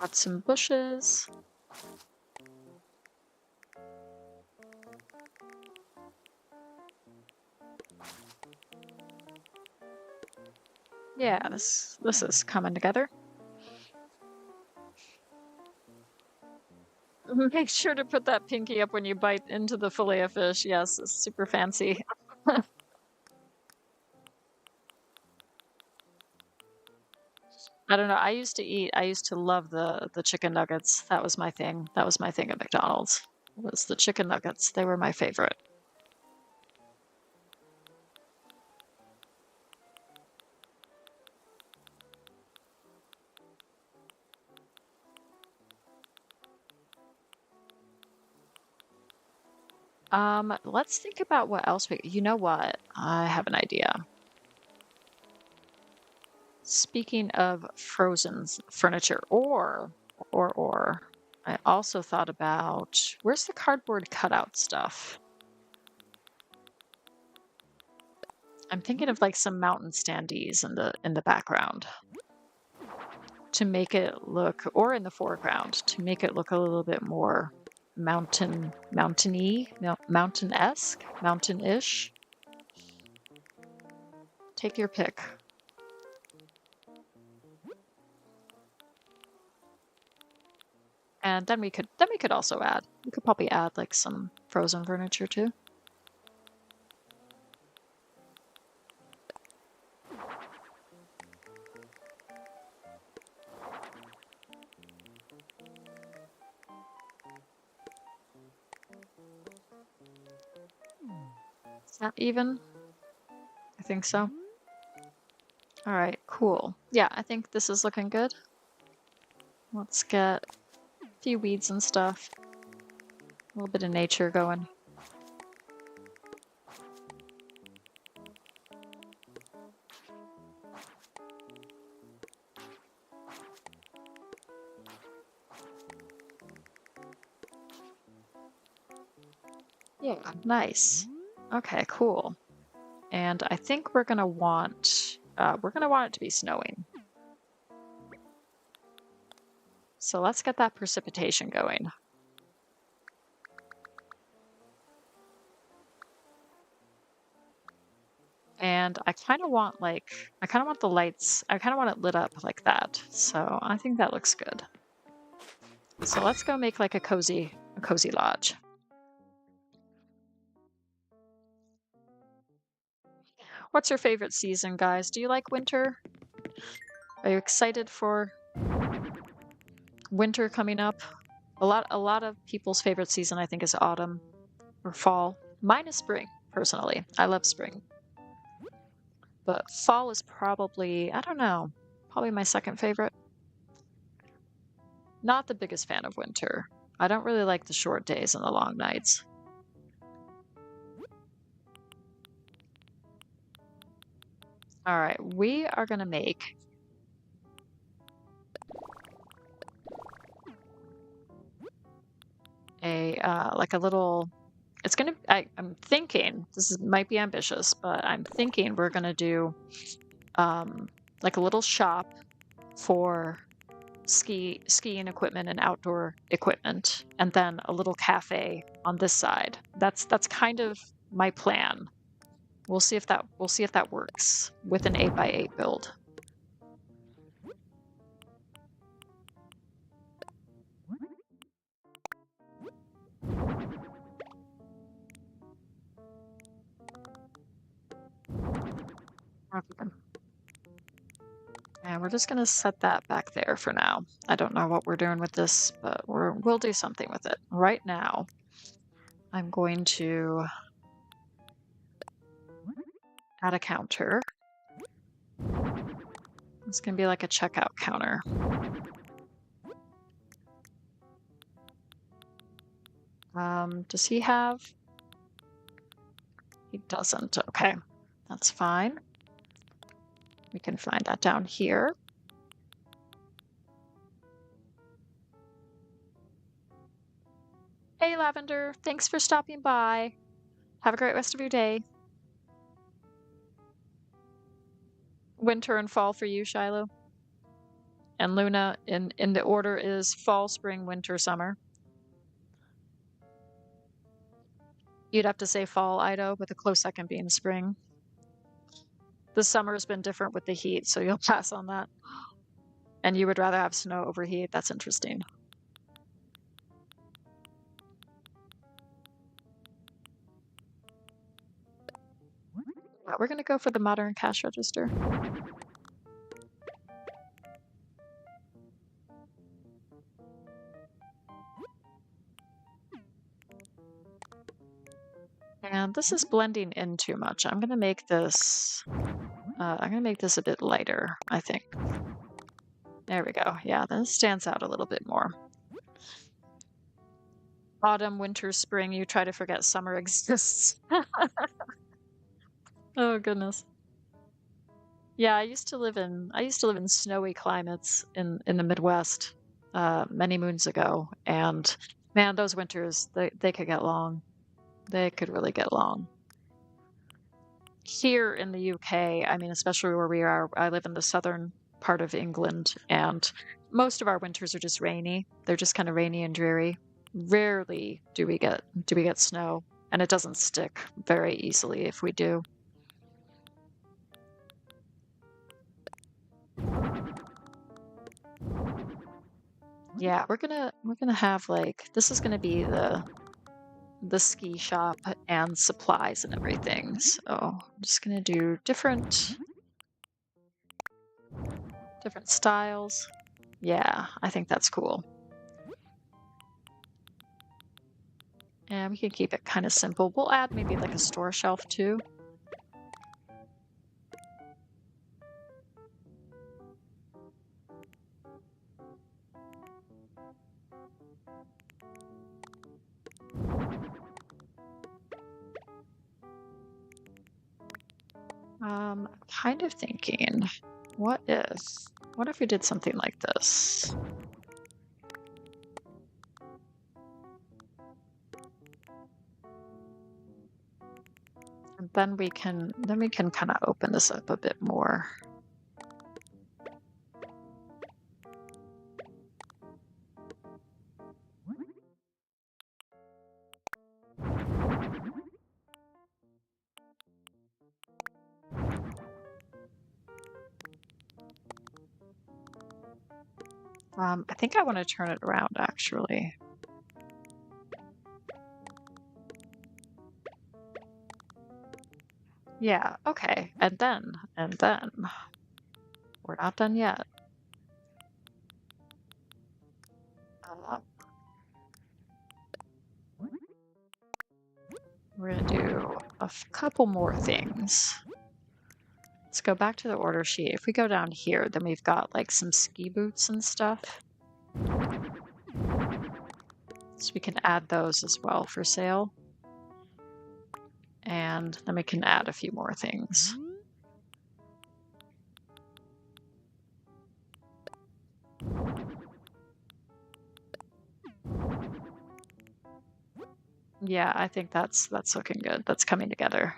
Add some bushes. Yeah, this is coming together. Make sure to put that pinky up when you bite into the fillet of fish. Yes, it's super fancy. I don't know. I used to love the chicken nuggets. That was my thing. That was my thing at McDonald's. Was the chicken nuggets. They were my favorite. Let's think about what else you know what? I have an idea. Speaking of frozen furniture, or I also thought about where's the cardboard cutout stuff? I'm thinking of like some mountain standees in the background to make it look, or in the foreground to make it look a little bit more mountainy, mountain-esque, mountain-ish. Take your pick. And then we could also add, we could probably add like some frozen furniture too. Is that even? I think so. All right, cool. Yeah, I think this is looking good. Let's get a few weeds and stuff. A little bit of nature going. Yeah, nice. Okay, cool. And I think we're gonna want it to be snowing. So let's get that precipitation going. And I kind of want the lights, I kind of want it lit up like that. So I think that looks good. So let's go make like a cozy lodge. What's your favorite season, guys? Do you like winter? Are you excited for winter coming up? A lot of people's favorite season, I think, is autumn or fall. Mine is spring, personally. I love spring. But fall is probably, I don't know, probably my second favorite. Not the biggest fan of winter. I don't really like the short days and the long nights. All right, we are gonna make a like a little. It's gonna. I'm thinking might be ambitious, but I'm thinking we're gonna do like a little shop for skiing equipment and outdoor equipment, and then a little cafe on this side. That's kind of my plan. We'll see if that works with an 8x8 build. And we're just gonna set that back there for now. I don't know what we're doing with this, but we'll do something with it. Right now, I'm going to add a counter. It's gonna be like a checkout counter. Does he have? He doesn't. Okay, that's fine. We can find that down here. Hey, Lavender, thanks for stopping by. Have a great rest of your day. Winter and fall for you, Shiloh. And Luna, in the order is fall, spring, winter, summer. You'd have to say fall, Ido, with a close second being spring. The summer has been different with the heat, so you'll pass on that. And you would rather have snow over heat. That's interesting. We're going to go for the modern cash register. And this is blending in too much. I'm going to make this a bit lighter, I think. There we go. Yeah, this stands out a little bit more. Autumn, winter, spring, you try to forget summer exists. Oh goodness. Yeah, I used to live in snowy climates in the Midwest many moons ago, and man, those winters they could get long. They could really get long. here in the UK, I mean, especially where we are, I live in the southern part of England, and most of our winters are just rainy. They're just kind of rainy and dreary. Rarely do we get snow, and it doesn't stick very easily if we do. Yeah, we're gonna have like this is gonna be the ski shop and supplies and everything. So I'm just gonna do different styles. Yeah, I think that's cool. And we can keep it kind of simple. We'll add maybe like a store shelf too. Kind of thinking, what if we did something like this? And then we can kind of open this up a bit more. I think I want to turn it around actually. Yeah, okay. And then we're not done yet. We're gonna do a couple more things. Let's go back to the order sheet. If we go down here, then we've got like some ski boots and stuff. So we can add those as well for sale. And then we can add a few more things. Yeah, I think that's looking good. That's coming together.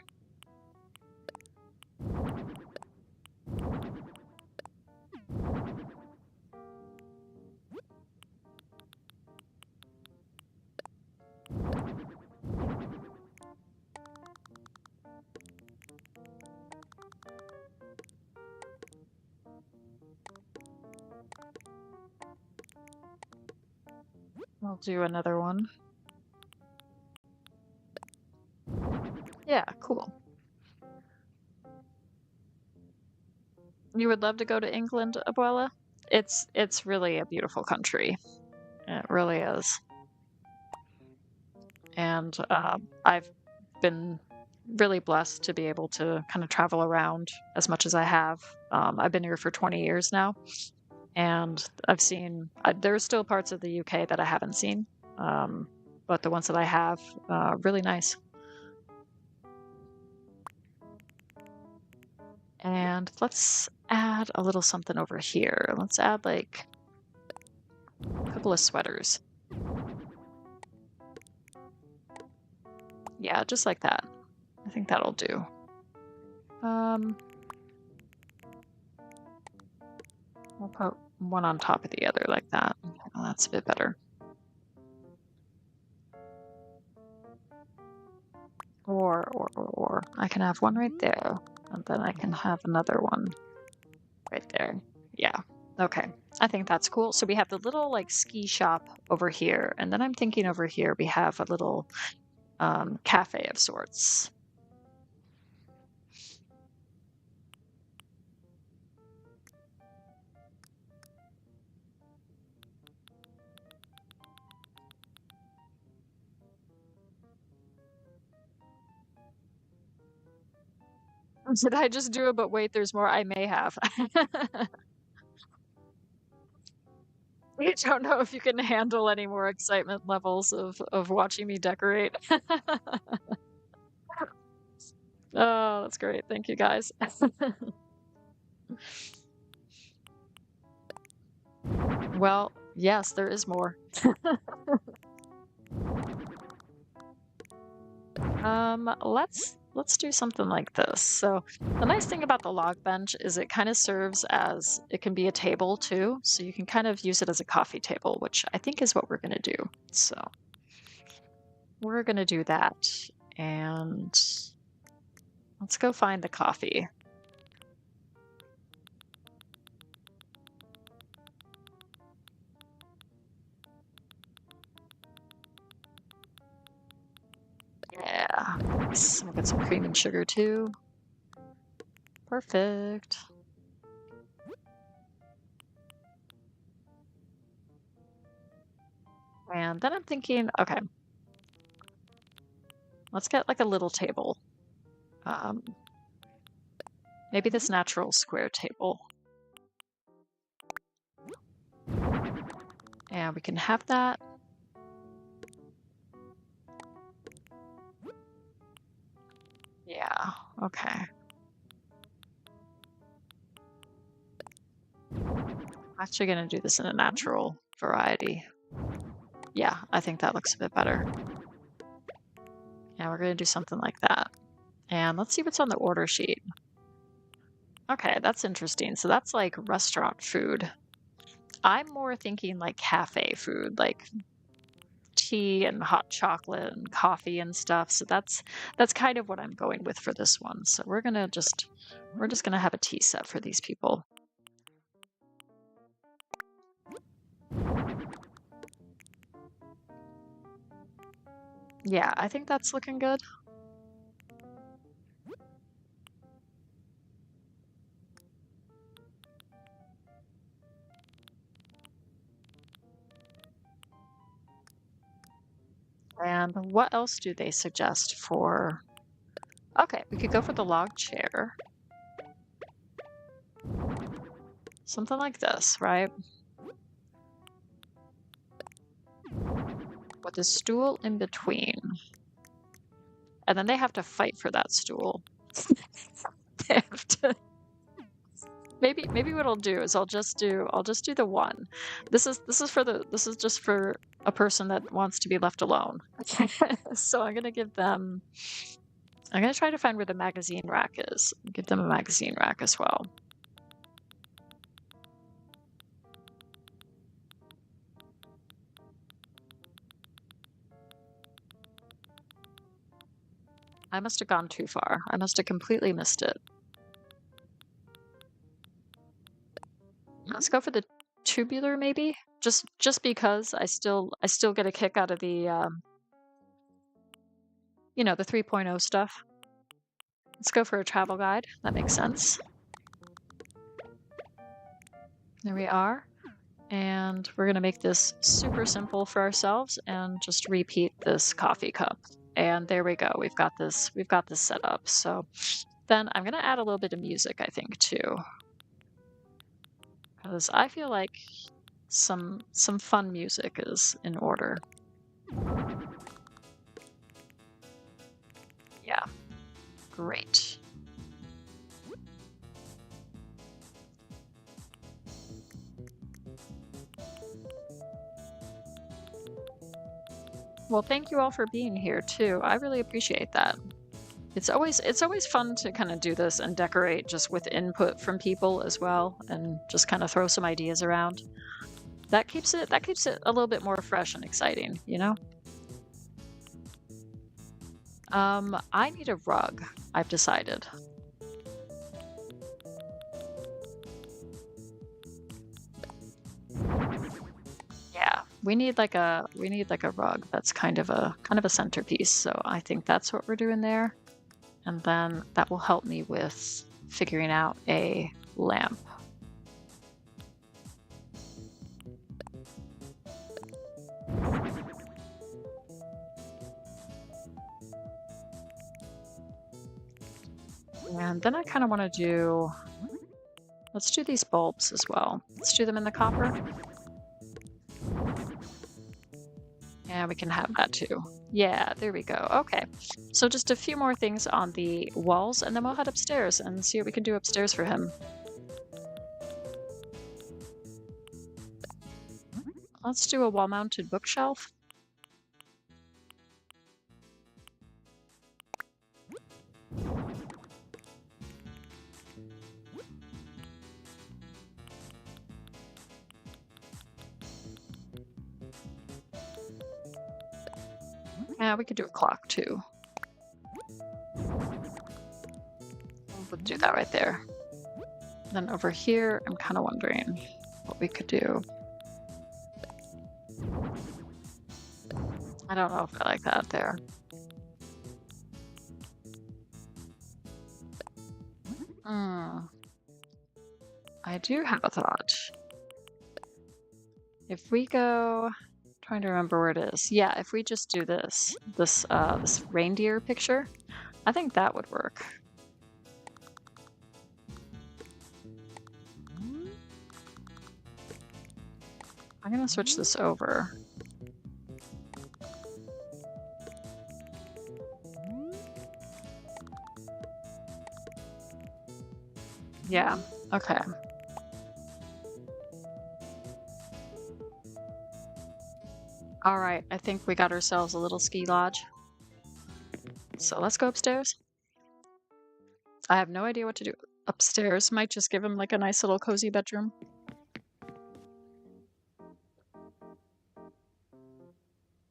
I'll do another one. Yeah, cool. You would love to go to England, Abuela? It's really a beautiful country. It really is. And I've been really blessed to be able to kind of travel around as much as I have. I've been here for 20 years now, and I've seen, there's still parts of the UK that I haven't seen, but the ones that I have, really nice. And let's add a little something over here. Let's add like a couple of sweaters. Yeah, just like that. I think that'll do. We'll put one on top of the other like that. Oh, that's a bit better. Or I can have one right there, and then I can have another one right there. Yeah. Okay. I think that's cool. So we have the little like ski shop over here, and then I'm thinking over here we have a little cafe of sorts. Did I just do it? But wait, there's more. I may have. I don't know if you can handle any more excitement levels of watching me decorate. Oh, that's great. Thank you, guys. Well, yes, there is more. Let's let's do something like this. So the nice thing about the log bench is it kind of serves as, it can be a table too. So you can kind of use it as a coffee table, which I think is what we're going to do. So we're going to do that. And let's go find the coffee. Yeah, nice. We'll get some cream and sugar too. Perfect. And then I'm thinking, okay, let's get like a little table. Maybe this natural square table. And we can have that. Yeah, okay. Actually gonna do this in a natural variety. Yeah, I think that looks a bit better. Yeah, we're gonna do something like that. And let's see what's on the order sheet. Okay, that's interesting. So that's like restaurant food. I'm more thinking like cafe food, like tea and hot chocolate and coffee and stuff. So that's kind of what I'm going with for this one. So we're just gonna have a tea set for these people. Yeah, I think that's looking good. And what else do they suggest for? Okay, we could go for the log chair. Something like this, right? With a stool in between. And then they have to fight for that stool. They have to... Maybe what I'll do is I'll just do the one. This is just for a person that wants to be left alone. So I'm gonna give them, I'm gonna try to find where the magazine rack is. Give them a magazine rack as well. I must have gone too far. I must have completely missed it. Let's go for the tubular, maybe. Just because I still get a kick out of the you know, the 3.0 stuff. Let's go for a travel guide. That makes sense. There we are. And we're gonna make this super simple for ourselves and just repeat this coffee cup. And there we go. We've got this set up. So then I'm gonna add a little bit of music, I think, too. Because I feel like some fun music is in order. Yeah. Great. Well, thank you all for being here too. I really appreciate that. It's always fun to kind of do this and decorate just with input from people as well, and just kind of throw some ideas around. That keeps it a little bit more fresh and exciting, you know? I need a rug, I've decided. Yeah, we need like a rug that's kind of a centerpiece. So I think that's what we're doing there. And then that will help me with figuring out a lamp. And then I kind of want to do, let's do these bulbs as well. Let's do them in the copper. And we can have that too. Yeah, there we go. Okay. So just a few more things on the walls, and then we'll head upstairs and see what we can do upstairs for him. Let's do a wall-mounted bookshelf. Yeah, we could do a clock too. We'll do that right there. Then over here, I'm kind of wondering what we could do. I don't know if I like that there. I do have a thought. If we go, trying to remember where it is. Yeah, if we just do this reindeer picture, I think that would work. I'm gonna switch this over. Yeah, okay. All right, I think we got ourselves a little ski lodge. So let's go upstairs. I have no idea what to do upstairs. Might just give him like a nice little cozy bedroom.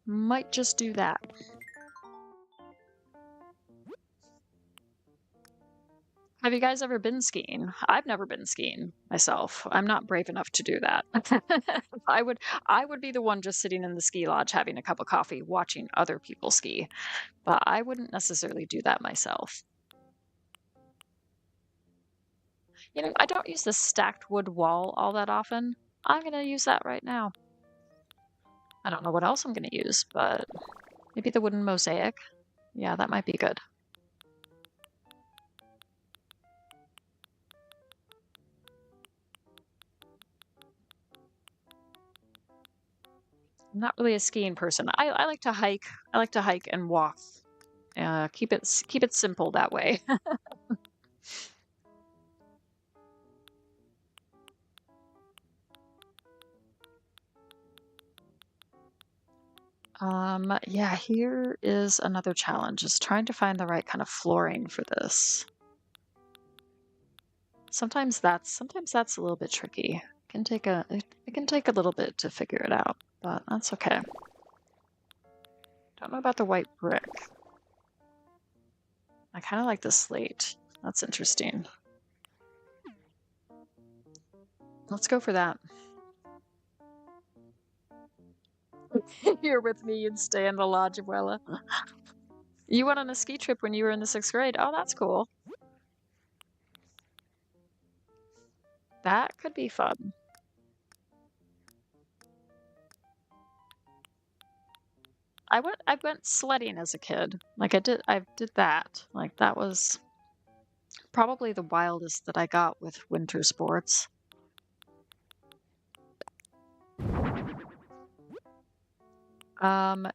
Might just do that. Have you guys ever been skiing? I've never been skiing myself. I'm not brave enough to do that. I would be the one just sitting in the ski lodge having a cup of coffee watching other people ski, but I wouldn't necessarily do that myself. You know, I don't use the stacked wood wall all that often. I'm gonna use that right now. I don't know what else I'm gonna use, but maybe the wooden mosaic. Yeah, that might be good. I'm not really a skiing person. I like to hike. I like to hike and walk. Keep it simple that way. Yeah, here is another challenge, is trying to find the right kind of flooring for this. Sometimes that's a little bit tricky. It can take a little bit to figure it out, but that's okay. Don't know about the white brick. I kind of like the slate. That's interesting. Let's go for that. You're with me and stay in the lodge, Abuela. You went on a ski trip when you were in the 6th grade. Oh, that's cool. That could be fun. I went sledding as a kid. Like I did that. Like that was probably the wildest that I got with winter sports.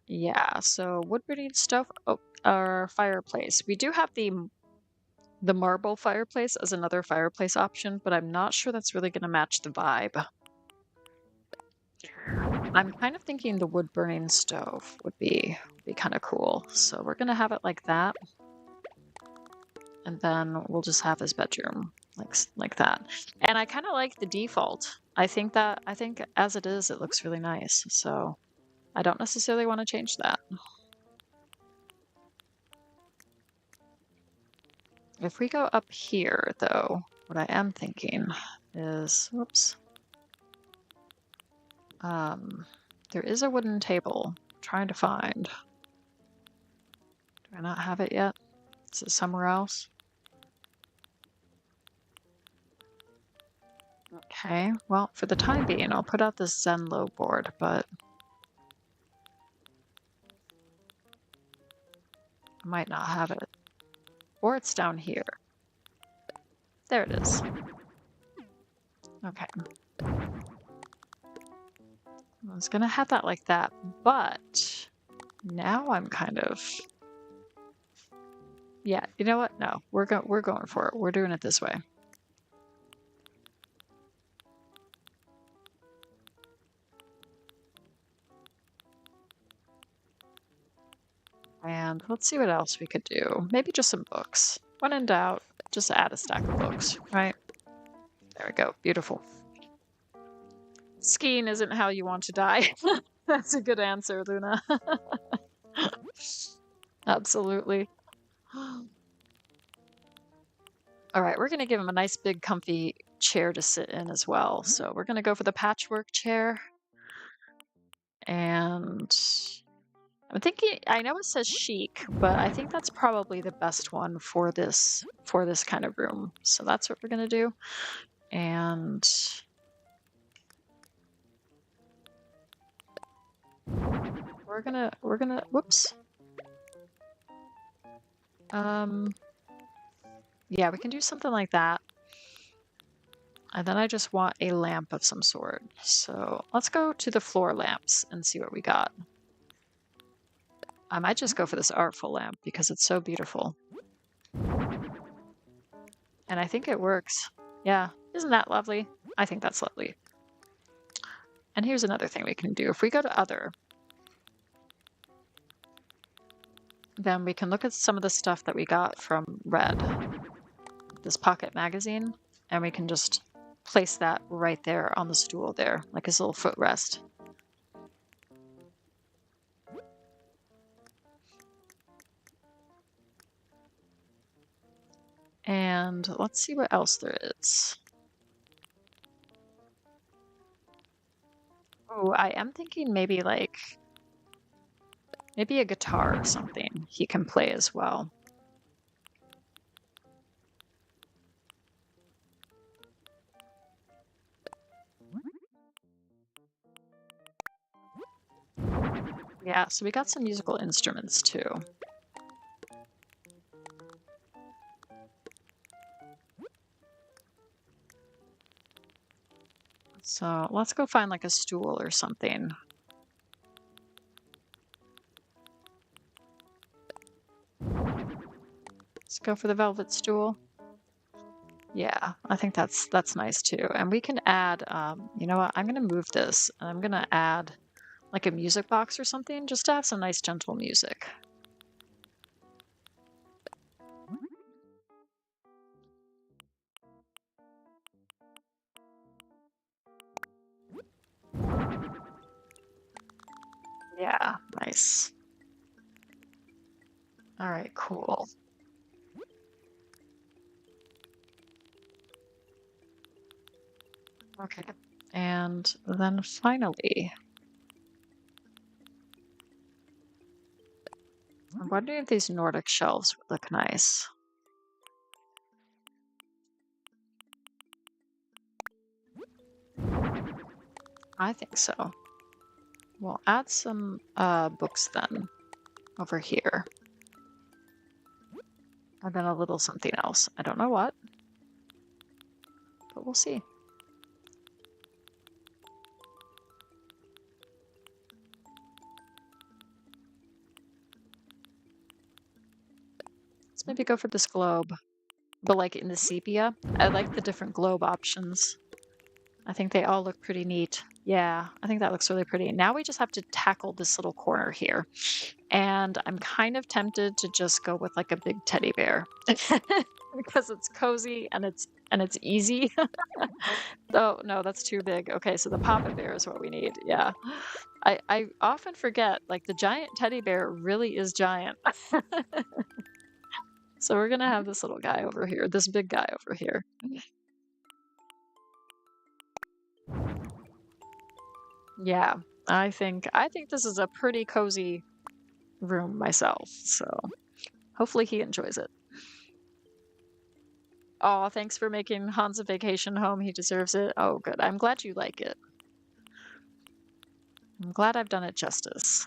Yeah, so wood burning stove or fireplace. We do have the marble fireplace as another fireplace option, but I'm not sure that's really gonna match the vibe. I'm kind of thinking the wood burning stove would be kind of cool. So we're gonna have it like that. And then we'll just have this bedroom like that. And I kind of like the default. I think as it is, it looks really nice. So I don't necessarily want to change that. If we go up here, though, what I am thinking is, whoops. There is a wooden table I'm trying to find. Do I not have it yet? Is it somewhere else? Okay, well, for the time being, I'll put out this Zenlo board, but I might not have it. Or it's down here. There it is. Okay. I was gonna have that like that, but now I'm kind of... Yeah, you know what? No, we're going for it. We're doing it this way. And let's see what else we could do. Maybe just some books. When in doubt, just add a stack of books, right? There we go. Beautiful. Skiing isn't how you want to die. That's a good answer, Luna. Absolutely. All right, we're gonna give him a nice big comfy chair to sit in as well. So we're gonna go for the patchwork chair. And I'm thinking, I know it says chic, but I think that's probably the best one for this kind of room. So that's what we're gonna do. And we're gonna whoops. Yeah, we can do something like that. And then I just want a lamp of some sort. So let's go to the floor lamps and see what we got. I might just go for this artful lamp because it's so beautiful. And I think it works. Yeah, isn't that lovely? I think that's lovely. And here's another thing we can do. If we go to other, then we can look at some of the stuff that we got from Red, this pocket magazine, and we can just place that right there on the stool there, like his little footrest. And let's see what else there is. Oh, I am thinking maybe maybe a guitar or something he can play as well. Yeah, so we got some musical instruments too. So let's go find like a stool or something. Let's go for the velvet stool. Yeah, I think that's nice too. And we can add, you know what? I'm gonna move this and I'm gonna add like a music box or something just to have some nice gentle music. Yeah, nice. All right, cool. Okay. And then finally, I'm wondering if these Nordic shelves would look nice. I think so. We'll add some books then over here. And then a little something else. I don't know what, but we'll see. Let's maybe go for this globe, but like in the sepia. I like the different globe options. I think they all look pretty neat. Yeah, I think that looks really pretty. Now we just have to tackle this little corner here. And I'm kind of tempted to just go with like a big teddy bear because it's cozy and it's easy. Oh, no, that's too big. Okay, so the papa bear is what we need. Yeah. I often forget like the giant teddy bear really is giant. So we're gonna have this little guy over here, this big guy over here. Yeah, I think this is a pretty cozy room myself, so hopefully he enjoys it. Oh, thanks for making Hans a vacation home. He deserves it. Oh, good. I'm glad you like it. I'm glad I've done it justice.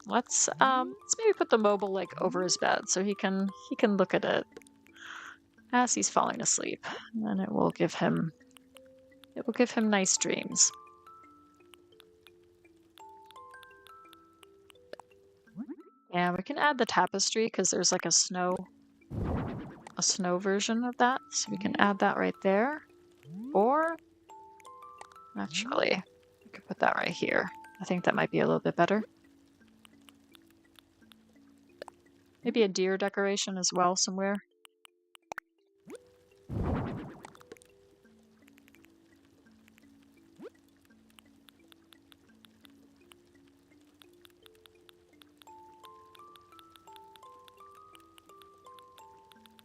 Let's maybe put the mobile like over his bed so he can look at it as he's falling asleep, and then it will give him nice dreams. Yeah, we can add the tapestry because there's like a snow version of that, so we can add that right there. Or actually, we could put that right here. I think that might be a little bit better. Maybe a deer decoration as well somewhere.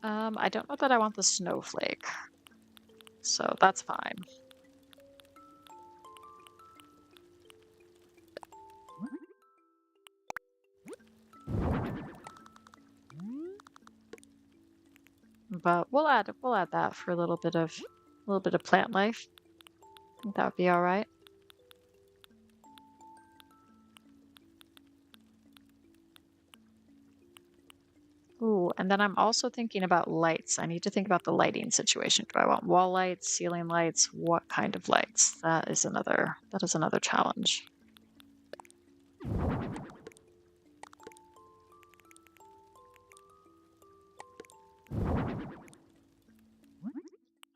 I don't know that I want the snowflake, so that's fine. But we'll add that for a little bit of plant life. I think that would be all right. Ooh, and then I'm also thinking about lights. I need to think about the lighting situation. Do I want wall lights, ceiling lights? What kind of lights? That is another challenge.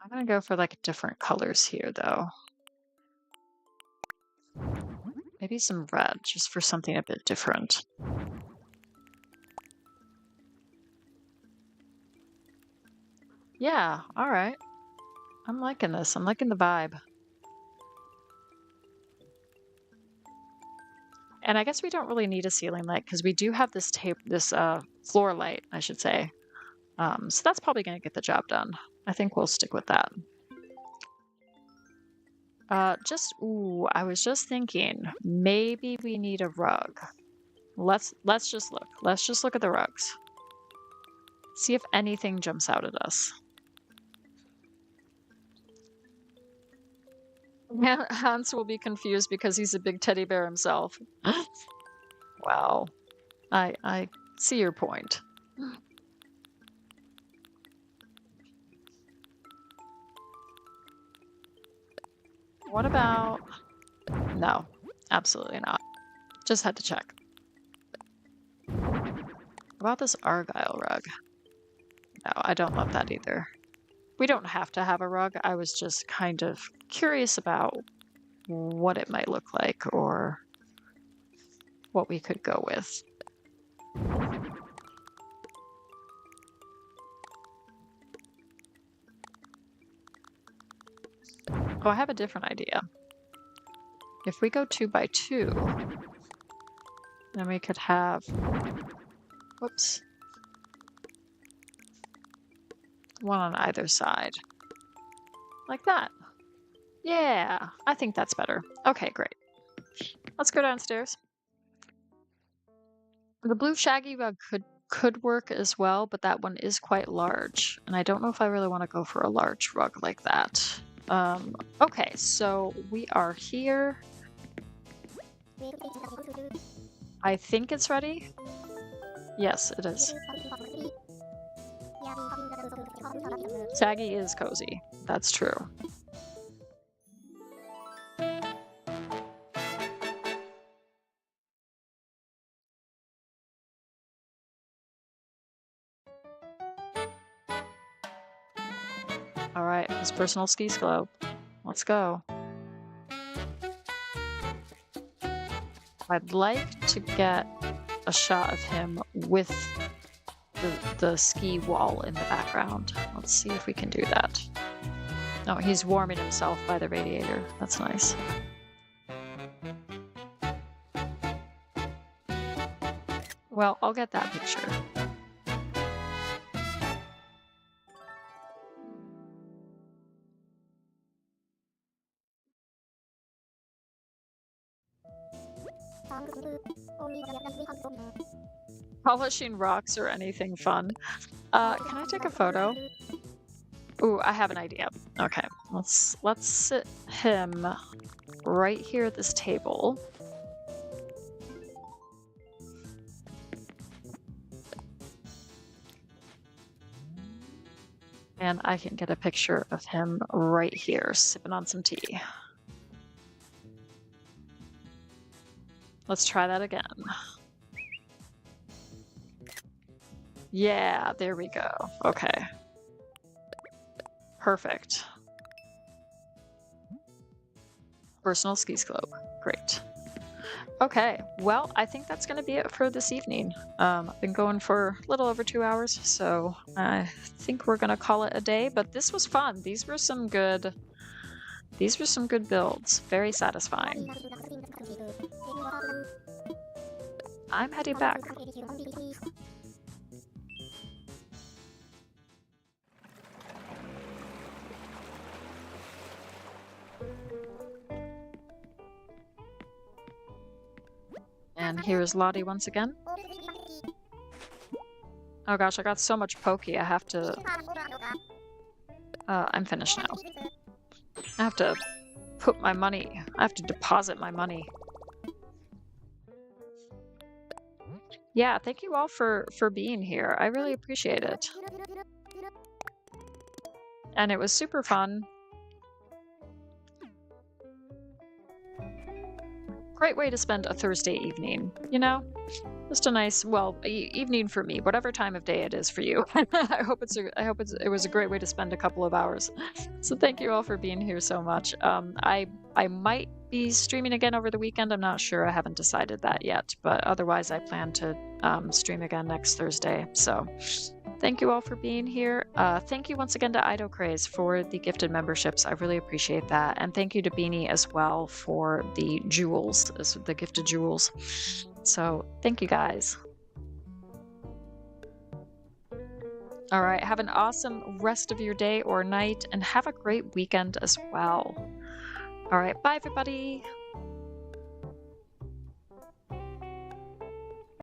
I'm gonna go for like different colors here though. Maybe some red, just for something a bit different. Yeah, all right. I'm liking this. I'm liking the vibe. And I guess we don't really need a ceiling light because we do have this floor light, I should say. So that's probably going to get the job done. I think we'll stick with that. Ooh, I was just thinking maybe we need a rug. Let's just look. Let's just look at the rugs. See if anything jumps out at us. Hans will be confused because he's a big teddy bear himself. Wow. I see your point. What about... No, absolutely not. Just had to check. What about this Argyle rug? No, I don't love that either. We don't have to have a rug. I was just kind of curious about what it might look like or what we could go with. Oh, I have a different idea. If we go 2 by 2, then we could have, whoops, one on either side. Like that. Yeah, I think that's better. Okay, great. Let's go downstairs. The blue shaggy rug could work as well, but that one is quite large. And I don't know if I really want to go for a large rug like that. Okay, so we are here. I think it's ready. Yes, it is. Shaggy is cozy. That's true. All right, his personal ski slope. Let's go. I'd like to get a shot of him with the ski wall in the background. Let's see if we can do that. Oh, he's warming himself by the radiator. That's nice. Well, I'll get that picture. Polishing rocks or anything fun. Can I take a photo? Ooh, I have an idea. Okay, let's sit him right here at this table. And I can get a picture of him right here, sipping on some tea. Let's try that again. Yeah, there we go. Okay. Perfect. Personal ski slope. Great. Okay, well, I think that's going to be it for this evening. I've been going for a little over 2 hours, so I think we're going to call it a day, but this was fun. These were some good builds. Very satisfying. I'm heading back. And here's Lottie once again. Oh gosh, I got so much pokey, I have to... I'm finished now. I have to put my money... I have to deposit my money. Yeah, thank you all for being here. I really appreciate it. And it was super fun. Great way to spend a Thursday evening, you know? Just a nice, well, evening for me, whatever time of day it is for you. I hope it was a great way to spend a couple of hours. So thank you all for being here so much. I might be streaming again over the weekend. I'm not sure. I haven't decided that yet, but otherwise I plan to stream again next Thursday. So thank you all for being here. Thank you once again to Ido Craze for the gifted memberships. I really appreciate that. And thank you to Beanie as well for the jewels, the gifted jewels. So thank you guys. All right, have an awesome rest of your day or night, and have a great weekend as well. All right, bye everybody.